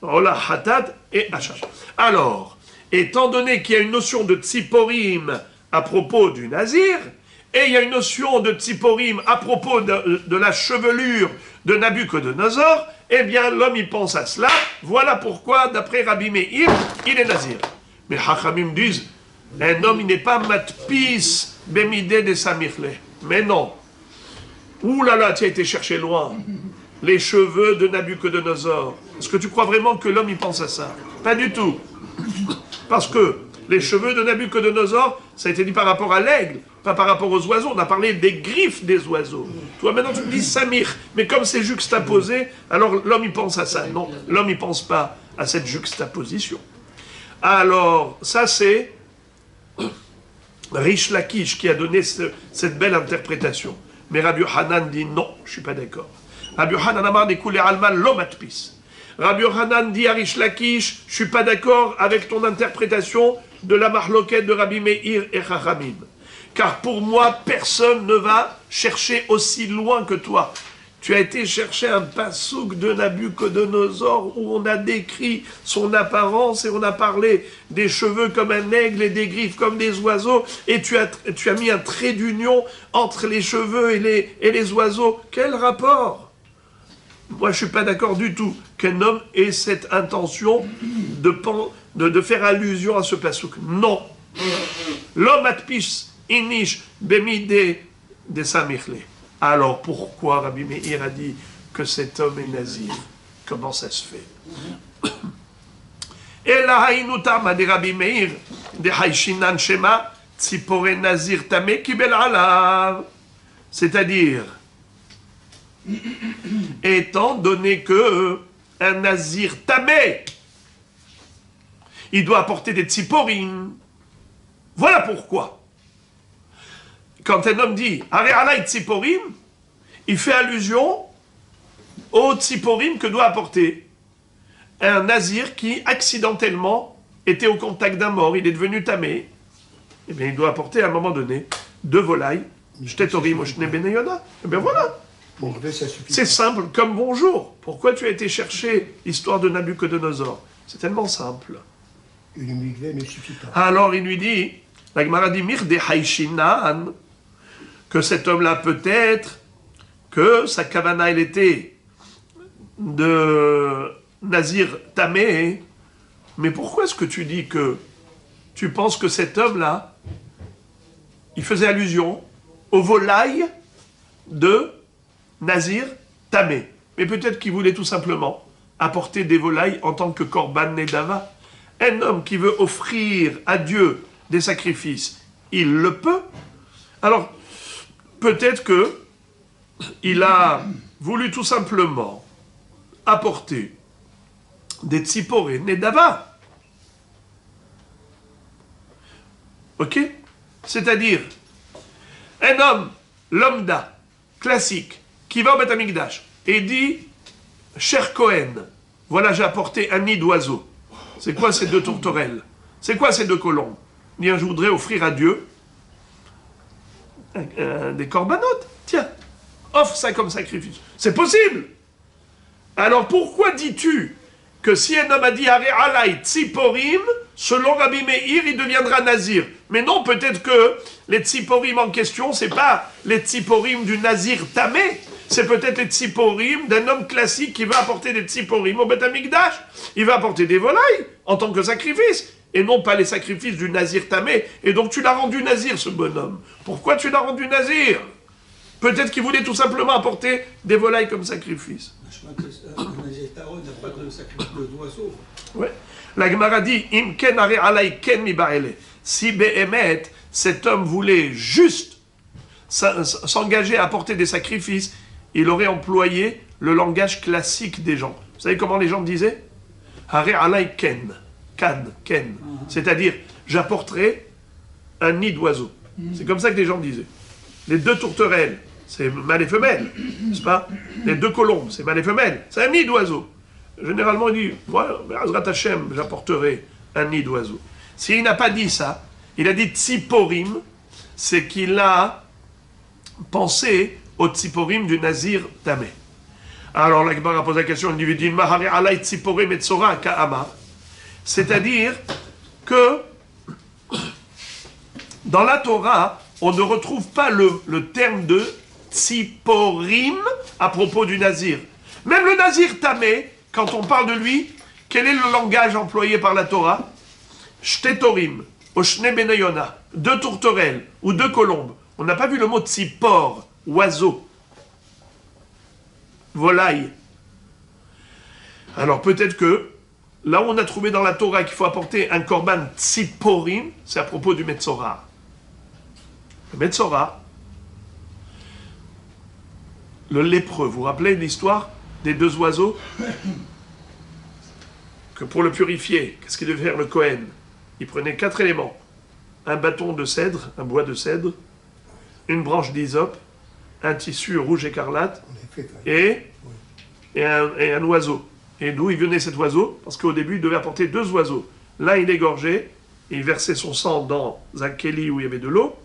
Speaker 1: Ola Hatat et Hacham. Alors, étant donné qu'il y a une notion de tziporim à propos du nazir, et il y a une notion de tziporim à propos de la chevelure de Nabuchodonosor, eh bien l'homme il pense à cela. Voilà pourquoi, d'après Rabbi Meir, il est nazir. Mais Hachamim disent, un homme il n'est pas matpis bemide de samirle. Mais non. Ouh là là, tu as été cherché loin. Les cheveux de Nabuchodonosor. Est-ce que tu crois vraiment que l'homme il pense à ça? Pas du tout. Parce que les cheveux de Nabuchodonosor, ça a été dit par rapport à l'aigle, pas par rapport aux oiseaux. On a parlé des griffes des oiseaux. Toi maintenant tu me dis Samir, mais comme c'est juxtaposé, alors l'homme il pense à ça. Non, l'homme il pense pas à cette juxtaposition. Alors, ça c'est Rish Lakish qui a donné cette belle interprétation. Mais Rabbi Yochanan dit non, je ne suis pas d'accord. Rabbi Yochanan amar découlé alman lomatpis. Rabbi Yochanan dit à Rish Lakish, je ne suis pas d'accord avec ton interprétation de la marloquette de Rabbi Meir et Chachamim. Car pour moi, personne ne va chercher aussi loin que toi. Tu as été chercher un pasouk de Nabuchodonosor où on a décrit son apparence et on a parlé des cheveux comme un aigle et des griffes comme des oiseaux, et tu as mis un trait d'union entre les cheveux et les oiseaux. Quel rapport? Moi, je ne suis pas d'accord du tout qu'un homme ait cette intention de faire allusion à ce pasouk. Non. L'homme atpis inish bemide de samirle. Alors pourquoi Rabbi Meir a dit que cet homme est nazir? Comment ça se fait? Et la haïnoutama de Rabbi Meir de haïshinan shema tzipore nazir tamé kibel alav. C'est-à-dire, étant donné que un nazir tamé, il doit apporter des tziporim. Voilà pourquoi. Quand un homme dit « Hare alay tziporim », il fait allusion aux tziporim que doit apporter un nazir qui, accidentellement, était au contact d'un mort, il est devenu tamé. Eh bien, il doit apporter à un moment donné 2 volailles, shtetorim ou shne benayona. Eh bien voilà. C'est simple comme bonjour. Pourquoi tu as été chercher l'histoire de Nabucodonosor? C'est tellement simple.
Speaker 2: Une migvé ne suffit pas.
Speaker 1: Alors il lui dit, la Gemara dit, Mir de Haishinan, que cet homme-là peut-être, que sa kavana, elle était de Nazir Tamé. Mais pourquoi est-ce que tu dis que tu penses que cet homme-là, il faisait allusion aux volailles de Nazir Tamé? Mais peut-être qu'il voulait tout simplement apporter des volailles en tant que Korban Nedava. Un homme qui veut offrir à Dieu des sacrifices, il le peut. Alors, peut-être que il a voulu tout simplement apporter des tzipporé Nedava. Ok? C'est-à-dire, un homme lambda, classique, qui va au Beth Amikdash et dit « Cher Cohen, voilà j'ai apporté un nid d'oiseau. C'est quoi ces 2 tourterelles? C'est quoi ces 2 colombes? » Il dit « Je voudrais offrir à Dieu des corbanotes. Tiens, offre ça comme sacrifice. » C'est possible. Alors pourquoi dis-tu que si un homme a dit « Hare alay tziporim », selon Rabbi Meir, il deviendra nazir? Mais non, peut-être que les tziporim en question, c'est pas les tziporim du nazir tamé, c'est peut-être les tziporim d'un homme classique qui va apporter des tziporim au Beth Amikdash. Il va apporter des volailles en tant que sacrifice, et non pas les sacrifices du nazir tamé. Et donc tu l'as rendu nazir, ce bonhomme. Pourquoi tu l'as rendu nazir? Peut-être qu'il voulait tout simplement apporter des volailles comme sacrifice.
Speaker 3: Le nazir Taron n'a pas que le sacrifice d'oiseau.
Speaker 1: Ouais. La Gemara dit « Im ken hare alay ken mi ba'ele » Si Behemet, cet homme voulait juste s'engager à apporter des sacrifices, il aurait employé le langage classique des gens. Vous savez comment les gens disaient? Hare alay ken. Ken. C'est-à-dire, j'apporterai un nid d'oiseau. C'est comme ça que les gens disaient. Les 2 tourterelles, c'est mâle et femelle, n'est-ce pas? Les 2 colombes, c'est mâle et femelle. C'est un nid d'oiseau. Généralement, il dit, moi, Azrat Hashem, j'apporterai un nid d'oiseau. S'il n'a pas dit ça, il a dit tziporim, c'est qu'il a pensé au tziporim du nazir tamé. Alors, la Gemara pose la question, il lui dit, Mahare alay tziporim et tzora ka'ama. C'est-à-dire que dans la Torah, on ne retrouve pas le terme de tziporim à propos du nazir. Même le nazir tamé, quand on parle de lui, quel est le langage employé par la Torah? Shtetorim, oshne benayona, 2 tourterelles ou 2 colombes. On n'a pas vu le mot tzipor, oiseau, volaille. Alors peut-être que là où on a trouvé dans la Torah qu'il faut apporter un korban tziporim, c'est à propos du Metzora. Le Metzora, le lépreux, vous vous rappelez l'histoire des 2 oiseaux? Que pour le purifier, qu'est-ce qu'il devait faire le Kohen? Il prenait 4 éléments. Un bâton de cèdre, un bois de cèdre, une branche d'hysope, un tissu rouge écarlate et un oiseau. Et d'où il venait cet oiseau? Parce qu'au début, il devait apporter 2 oiseaux. Là, il égorgeait, il versait son sang dans un kéli où il y avait de l'eau,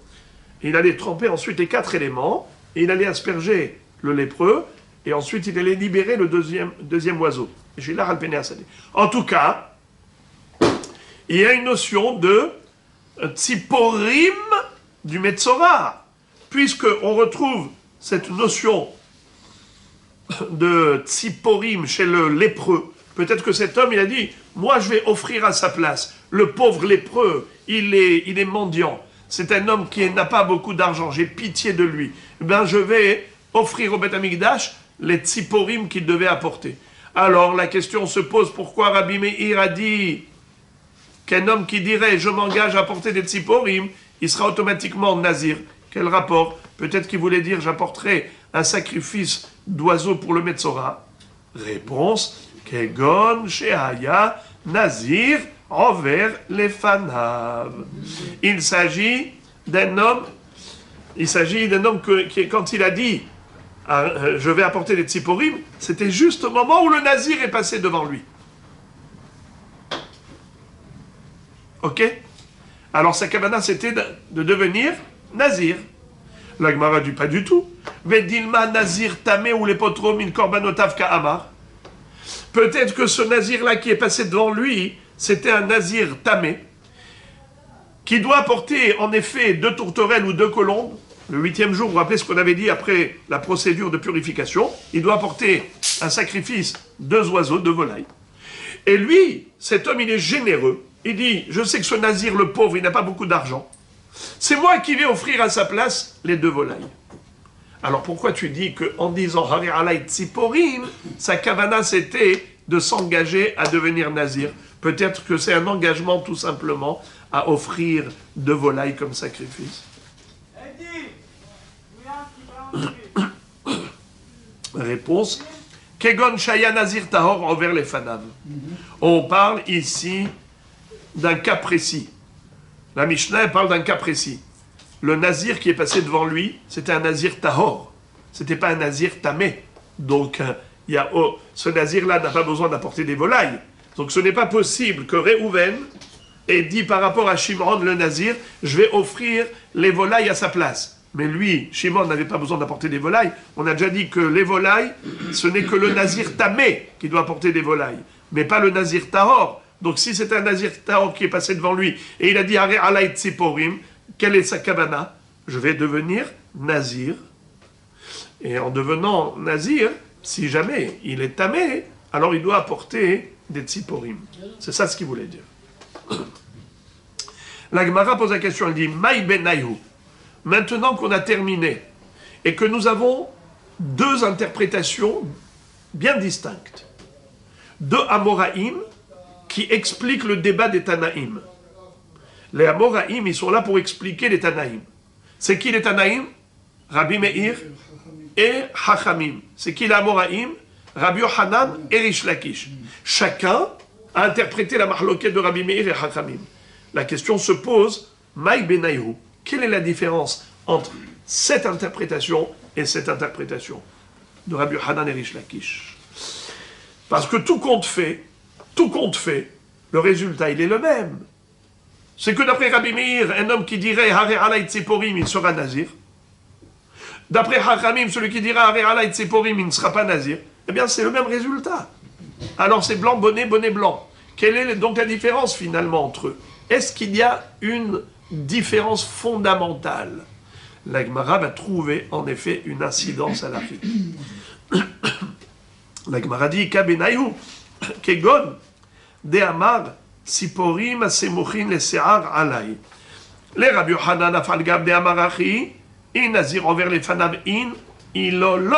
Speaker 1: et il allait tremper ensuite les 4 éléments, et il allait asperger le lépreux, et ensuite il allait libérer le deuxième oiseau. J'ai là ralpéné à ça. En tout cas, il y a une notion de tziporim du Metzora, puisqu'on retrouve cette notion de tziporim chez le lépreux. Peut-être que cet homme, il a dit, moi je vais offrir à sa place. Le pauvre lépreux, il est mendiant. C'est un homme qui n'a pas beaucoup d'argent, j'ai pitié de lui. Ben, je vais offrir au Beth Amikdash les tziporim qu'il devait apporter. Alors la question se pose, pourquoi Rabbi Meir a dit qu'un homme qui dirait « je m'engage à apporter des tziporim », il sera automatiquement nazir. Quel rapport? Peut-être qu'il voulait dire « j'apporterai un sacrifice d'oiseau pour le Metzora ». Réponse « kegon she'aya nazir envers les fanav. Il s'agit d'un homme qui, quand il a dit je vais apporter des tziporim, c'était juste au moment où le nazir est passé devant lui. Ok? Alors sa kavana, c'était de devenir nazir. La Gemara dit pas du tout. Vedilma nazir tamé ou les potrom in korbanotav ka'amar. Peut-être que ce nazir-là qui est passé devant lui, c'était un nazir tamé, qui doit apporter en effet 2 tourterelles ou 2 colombes. Le 8e jour, vous vous rappelez ce qu'on avait dit après la procédure de purification, il doit apporter un sacrifice 2 oiseaux, 2 volailles. Et lui, cet homme, il est généreux. Il dit, je sais que ce nazir, le pauvre, il n'a pas beaucoup d'argent. C'est moi qui vais offrir à sa place les 2 volailles. Alors pourquoi tu dis qu'en disant Hari alay tziporim, sa kavana c'était de s'engager à devenir nazir? Peut-être que c'est un engagement tout simplement à offrir 2 volailles comme sacrifice. Réponse. Kegon shaya nazir tahor envers les fanav. On parle ici d'un cas précis. La Mishnah parle d'un cas précis. Le nazir qui est passé devant lui, c'était un nazir tahor. C'était pas un nazir tamé. Donc, ce nazir-là n'a pas besoin d'apporter des volailles. Donc, ce n'est pas possible que Réhouven ait dit par rapport à Shimon le nazir, je vais offrir les volailles à sa place. Mais lui, Shimon n'avait pas besoin d'apporter des volailles. On a déjà dit que les volailles, ce n'est que le nazir tamé qui doit apporter des volailles, mais pas le nazir tahor. Donc si c'est un nazir tahor qui est passé devant lui, et il a dit, Hari alay tziporim, quelle est sa kavana? Je vais devenir nazir. Et en devenant nazir, si jamais il est tamé, alors il doit apporter des tziporim. C'est ça ce qu'il voulait dire. La Gemara pose la question, elle dit, Maï benayhu. Maintenant qu'on a terminé et que nous avons 2 interprétations bien distinctes, 2 Amoraïm qui expliquent le débat des Tanaïm. Les Amoraïm, ils sont là pour expliquer les Tanaïm. C'est qui les Tanaïm? Rabbi Meir et Chachamim. C'est qui les Amoraïm? Rabbi Yochanan et Rish Lakish. Chacun a interprété la mahloket de Rabbi Meir et Chachamim. La question se pose, Maï benayhu. Quelle est la différence entre cette interprétation et cette interprétation de Rabbi Yochanan et Rish Lakish? Parce que tout compte fait, le résultat il est le même. C'est que d'après Rabbi Meir, un homme qui dirait Hari alay tziporim, il sera nazir. D'après Chachamim, celui qui dira Hari alay tziporim, il ne sera pas nazir. Eh bien, c'est le même résultat. Alors, c'est blanc, bonnet, bonnet blanc. Quelle est donc la différence finalement entre eux? Est-ce qu'il y a une différence fondamentale? La Gemara va trouver en effet une incidence à la fin. La Gemara dit Kabenayu, Kegon, De Amar, Siporim, Asemuchin, Le Se'ar, Alay. Les Rabbi Yochanan, Afalgab, De Amarachi, In Nazir envers les Fanav, In, Ilolo.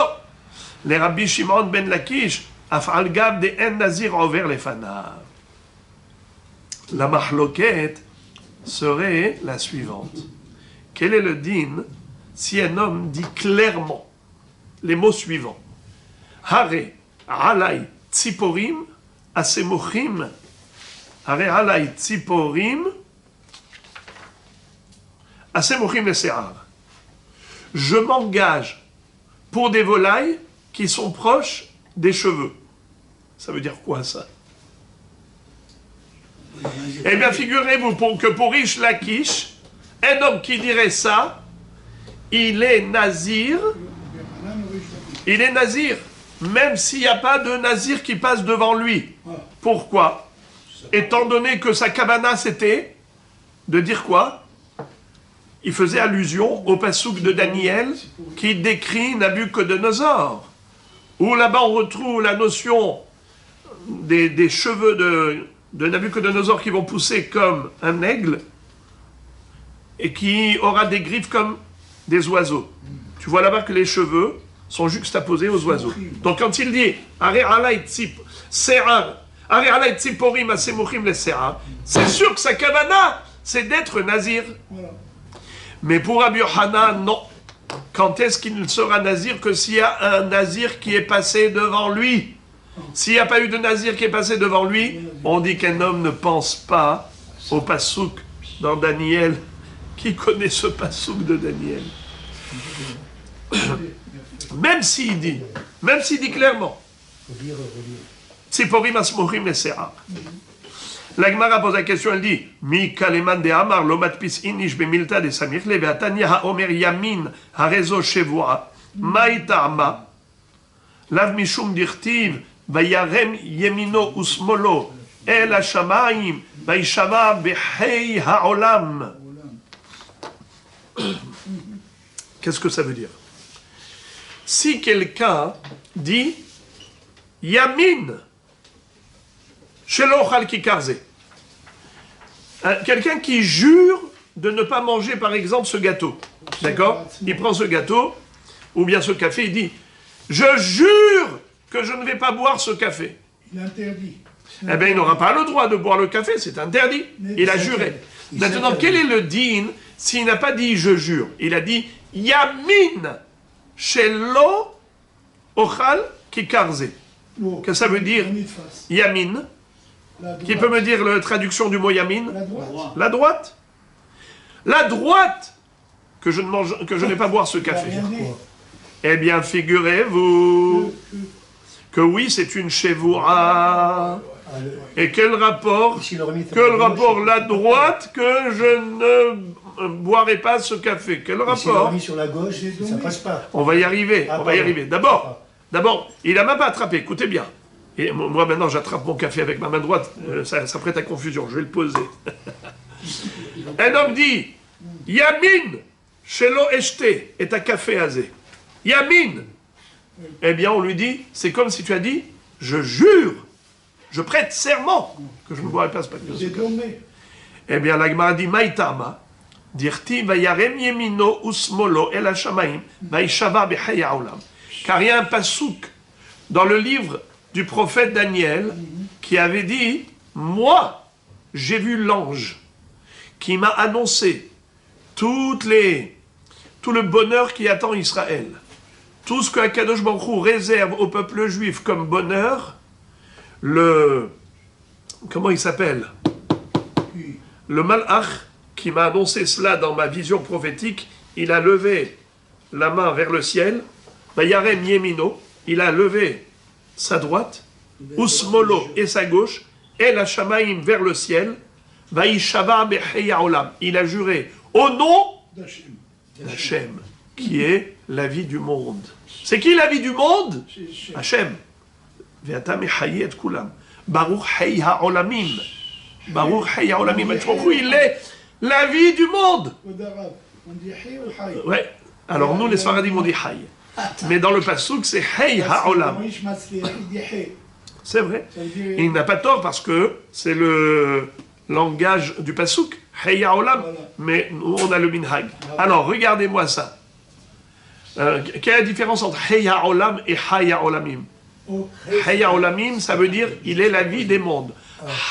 Speaker 1: Les Rabbi Shimon ben Lakish, Afalgab, De En Nazir envers les Fanav. La mahloket serait la suivante. Quel est le din si un homme dit clairement les mots suivants? Hare alay tziporim asemuchim. Hare alay tziporim asemuchim lese'ar. Je m'engage pour des volailles qui sont proches des cheveux. Ça veut dire quoi ça? Eh bien, figurez-vous que pour Rish Lakish, un homme qui dirait ça, il est nazir, même s'il n'y a pas de nazir qui passe devant lui. Pourquoi? Étant donné que sa kavana, c'était de dire quoi? Il faisait allusion au passouk de Daniel qui décrit Nabuchodonosor, où là-bas on retrouve la notion des cheveux de Nabuchodonosor qui vont pousser comme un aigle et qui aura des griffes comme des oiseaux. Tu vois là-bas que les cheveux sont juxtaposés aux oiseaux. Donc quand il dit c'est sûr que sa kavana, c'est d'être nazir. Mais pour Rabbi Yochanan, non. Quand est-ce qu'il sera nazir? Que s'il y a un nazir qui est passé devant lui. S'il n'y a pas eu de nazir qui est passé devant lui, On dit qu'un homme ne pense pas au pasouk dans Daniel. Qui connaît ce pasouk de Daniel? Même s'il dit clairement, Tziporim asmorim esera. La Gemara pose la question, elle dit, Mi kaleman de amar lo matpis inish bemilta de samir le ve'atanya haomer yamin harezo shevoa ma'itama lav mishum dirtiv vayarem yemino usmolo el hashamayim vayishava behei haolam. Qu'est-ce que ça veut dire? Si quelqu'un dit Yamin Shelo Chal Kikarze, quelqu'un qui jure de ne pas manger par exemple ce gâteau, d'accord? Il prend ce gâteau ou bien ce café, il dit je jure que je ne vais pas boire ce café.
Speaker 2: Il interdit.
Speaker 1: Eh bien, il n'aura pas le droit de boire le café, c'est interdit. Il a juré. Maintenant, quel est le din s'il n'a pas dit je jure? Il a dit Yamin Shelo Ochal Kikarze. Qu'est-ce que ça veut dire? Yamin. Qui peut me dire la traduction du mot Yamin? La droite. La droite que je ne vais pas boire ce café. Eh bien, figurez-vous que oui, c'est une Shevoura. Et quel rapport? Quel rapport? La droite que je ne boirai pas ce café. Quel rapport?
Speaker 2: Sur la gauche, ça passe pas.
Speaker 1: On va y arriver. On va y arriver. D'abord, il n'a même pas attrapé. Écoutez bien. Et moi, maintenant, j'attrape mon café avec ma main droite. Ça prête à confusion. Je vais le poser. Un homme dit Yamin, shelo eshte, et un café azé. Yamin. Eh bien, on lui dit c'est comme si tu as dit je jure, je prête serment que je ne boirai pas ce café. Eh bien, la Gemara dit Maïtama, dirti vayarem yemino usmolo el hashamayim, vaishava bechei haolam. Car il y a un pasouk dans le livre du prophète Daniel qui avait dit moi, j'ai vu l'ange qui m'a annoncé tout le bonheur qui attend Israël. Tout ce que Akadosh Baruch Hu réserve au peuple juif comme bonheur, comment il s'appelle? Le malach qui m'a annoncé cela dans ma vision prophétique, il a levé la main vers le ciel, Vayarem Yemino, il a levé sa droite, Usmolo et sa gauche, et la Shamaim vers le ciel, Vaishava Bechei Haolam. Il a juré au nom d'Hachem, qui est la vie du monde. C'est qui la vie du monde? Hachem. Ve'ata mechaye et kulam. Baruch Hei Haolamim. Baruch Hei Haolamim. Il est la vie du monde. Ouais. Alors nous, les Sfaradim, on dit Hay. Mais dans le Passouk, c'est Hei Haolam. C'est vrai. Et il n'a pas tort parce que c'est le langage du Passouk. Hei Haolam. Mais nous, on a le Minhag. Alors, regardez-moi ça. Quelle est la différence entre Hei Haolam et Hay Haolamim? Hei Haolamim, ça veut dire il est la vie des mondes.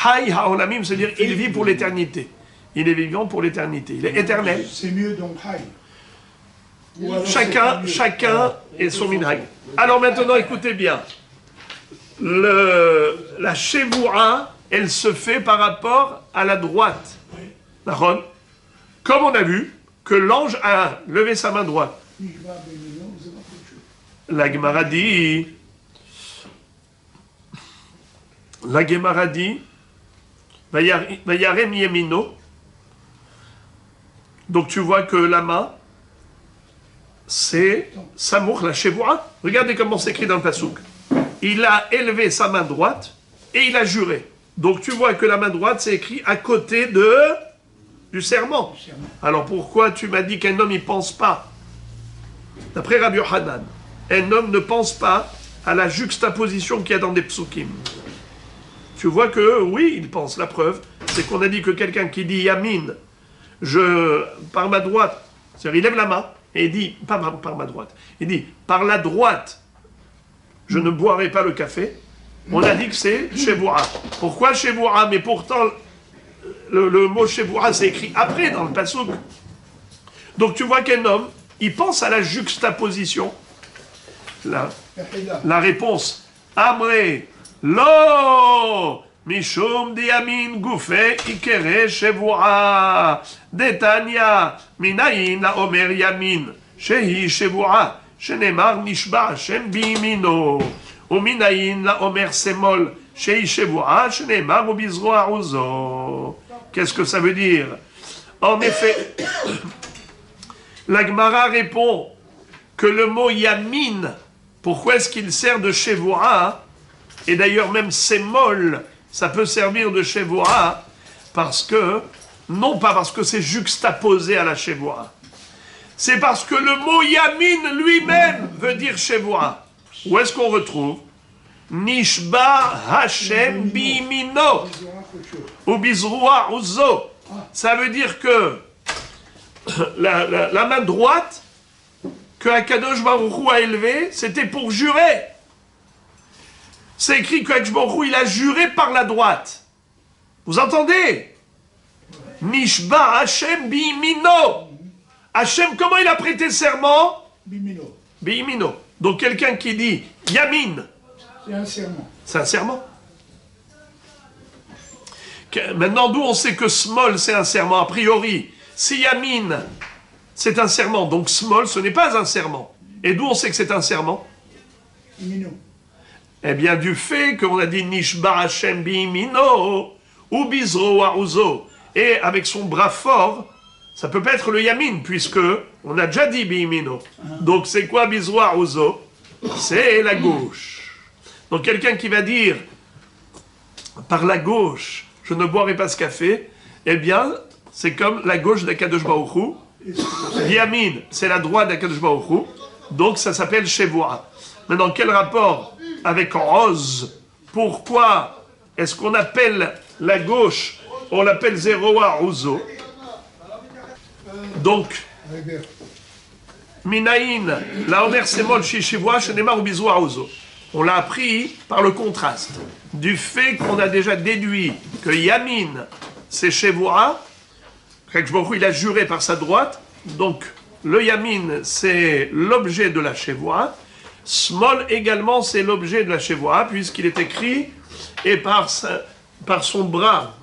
Speaker 1: Hay Haolamim, ça veut dire il vit pour l'éternité. Il est vivant pour l'éternité. Il est éternel.
Speaker 2: C'est mieux donc Hay.
Speaker 1: Chacun est son minhag. Alors maintenant, écoutez bien. La Shevoura, elle se fait par rapport à la droite. D'accord? Comme on a vu que l'ange a levé sa main droite. La Gemara dit, Vayarem Yemino. Donc tu vois que la main, c'est Samour la Shevoura. Regardez comment c'est écrit dans le Passouk. Il a élevé sa main droite et il a juré. Donc tu vois que la main droite, c'est écrit à côté du serment. Alors pourquoi tu m'as dit qu'un homme n'y pense pas? D'après Rabbi Yochanan, un homme ne pense pas à la juxtaposition qu'il y a dans des psukim. Tu vois que, oui, il pense. La preuve, c'est qu'on a dit que quelqu'un qui dit Yamin, par ma droite, c'est-à-dire il lève la main, et il dit, pas par ma droite, il dit, par la droite, je ne boirai pas le café. On a dit que c'est Shevoura. Pourquoi Shevoura? Mais pourtant, le mot Shevoura, c'est écrit après dans le Passouk. Donc tu vois qu'un homme, il pense à la juxtaposition. La réponse, Amré, Lo, משום דימין גופי עיקרי שבועה. דתניא, מניין לאומר ימין, שהיא שבועה, שנאמר נשבע השם בימינו. ומניין לאומר שמאל, שהיא שבועה, שנאמר ובזרוע עוזו. Qu'est-ce que ça veut dire? En effet, la Gemara répond que le mot yamin, pourquoi est-ce qu'il sert de shevoa? Et d'ailleurs même sémol, ça peut servir de shevoa, parce que, non pas parce que c'est juxtaposé à la shevoa, c'est parce que le mot yamin lui-même veut dire shevoa. Où est-ce qu'on retrouve? Nishba Hashem bimino ou bizroa uzo. Ça veut dire que la main droite que Akadosh Baruch Hu a élevée, c'était pour jurer. C'est écrit que Akadosh Baruch Hu, il a juré par la droite. Vous entendez? Nishba Hashem bimino. Hashem, comment il a prêté serment?
Speaker 2: Bimino.
Speaker 1: Bimino. Donc quelqu'un qui dit Yamin.
Speaker 2: C'est un serment.
Speaker 1: C'est un serment. Maintenant, d'où on sait que small, c'est un serment, a priori. Si Yamin, c'est un serment, donc small, ce n'est pas un serment. Et d'où on sait que c'est un serment?
Speaker 2: Bimino.
Speaker 1: Eh bien, du fait qu'on a dit Nishba Hashem bimino ou bizroa uzo. Et avec son bras fort, ça peut pas être le Yamin, puisque on a déjà dit bimino. Donc c'est quoi bizroa uzo? C'est la gauche. Donc quelqu'un qui va dire par la gauche, je ne boirai pas ce café, eh bien, c'est comme la gauche d'Akadosh Baruch Hu. Yamin, c'est la droite d'Akadosh Baruch Hu. Donc ça s'appelle Shevoa. Maintenant, quel rapport avec Oz? Pourquoi est-ce qu'on appelle la gauche, on l'appelle Zeroa Uzo? Donc, Minaïn, la Omer Semol Shishivoa, Shenemar ou Bizoa Uzo. On l'a appris par le contraste du fait qu'on a déjà déduit que Yamin, c'est Shevoa, il a juré par sa droite, donc le Yamin, c'est l'objet de la Shevoa, Smol également, c'est l'objet de la Shevoa, puisqu'il est écrit, et par son bras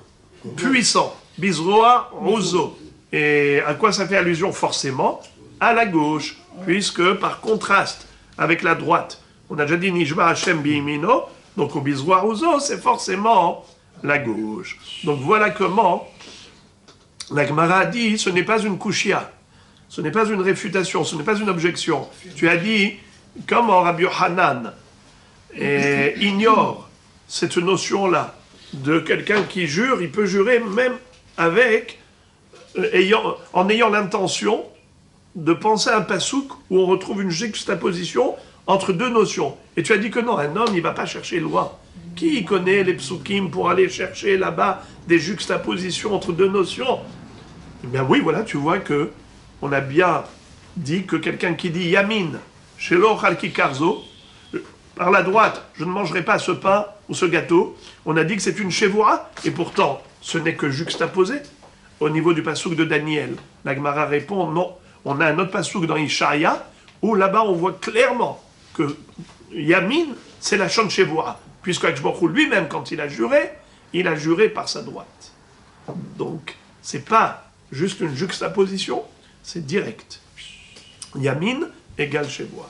Speaker 1: puissant, Bizroa Uzo. Et à quoi ça fait allusion forcément? À la gauche, puisque par contraste avec la droite, on a déjà dit Nishba Hashem bimino, donc au Bizroa Uzo, c'est forcément la gauche. Donc voilà comment la Gemara dit, ce n'est pas une kushia, ce n'est pas une réfutation, ce n'est pas une objection. Tu as dit, comment Rabbi Yohanan ignore cette notion-là de quelqu'un qui jure, il peut jurer même avec, en ayant l'intention de penser à un pasouk où on retrouve une juxtaposition entre deux notions. Et tu as dit que non, un homme, il ne va pas chercher loin. Qui connaît les psukim pour aller chercher là-bas des juxtapositions entre deux notions? Eh bien oui, voilà, tu vois que on a bien dit que quelqu'un qui dit Yamin, Shelo Chalki Karzo, par la droite, je ne mangerai pas ce pain ou ce gâteau, on a dit que c'est une Shevoa, et pourtant, ce n'est que juxtaposé. Au niveau du pasouk de Daniel, la Gemara répond non. On a un autre pasouk dans Ishaïa, où là-bas on voit clairement que Yamin, c'est la Shon Shevoa, puisque Akshbaruch lui-même, quand il a juré par sa droite. Donc, c'est pas juste une juxtaposition, c'est direct. Yamin égale Shevoa.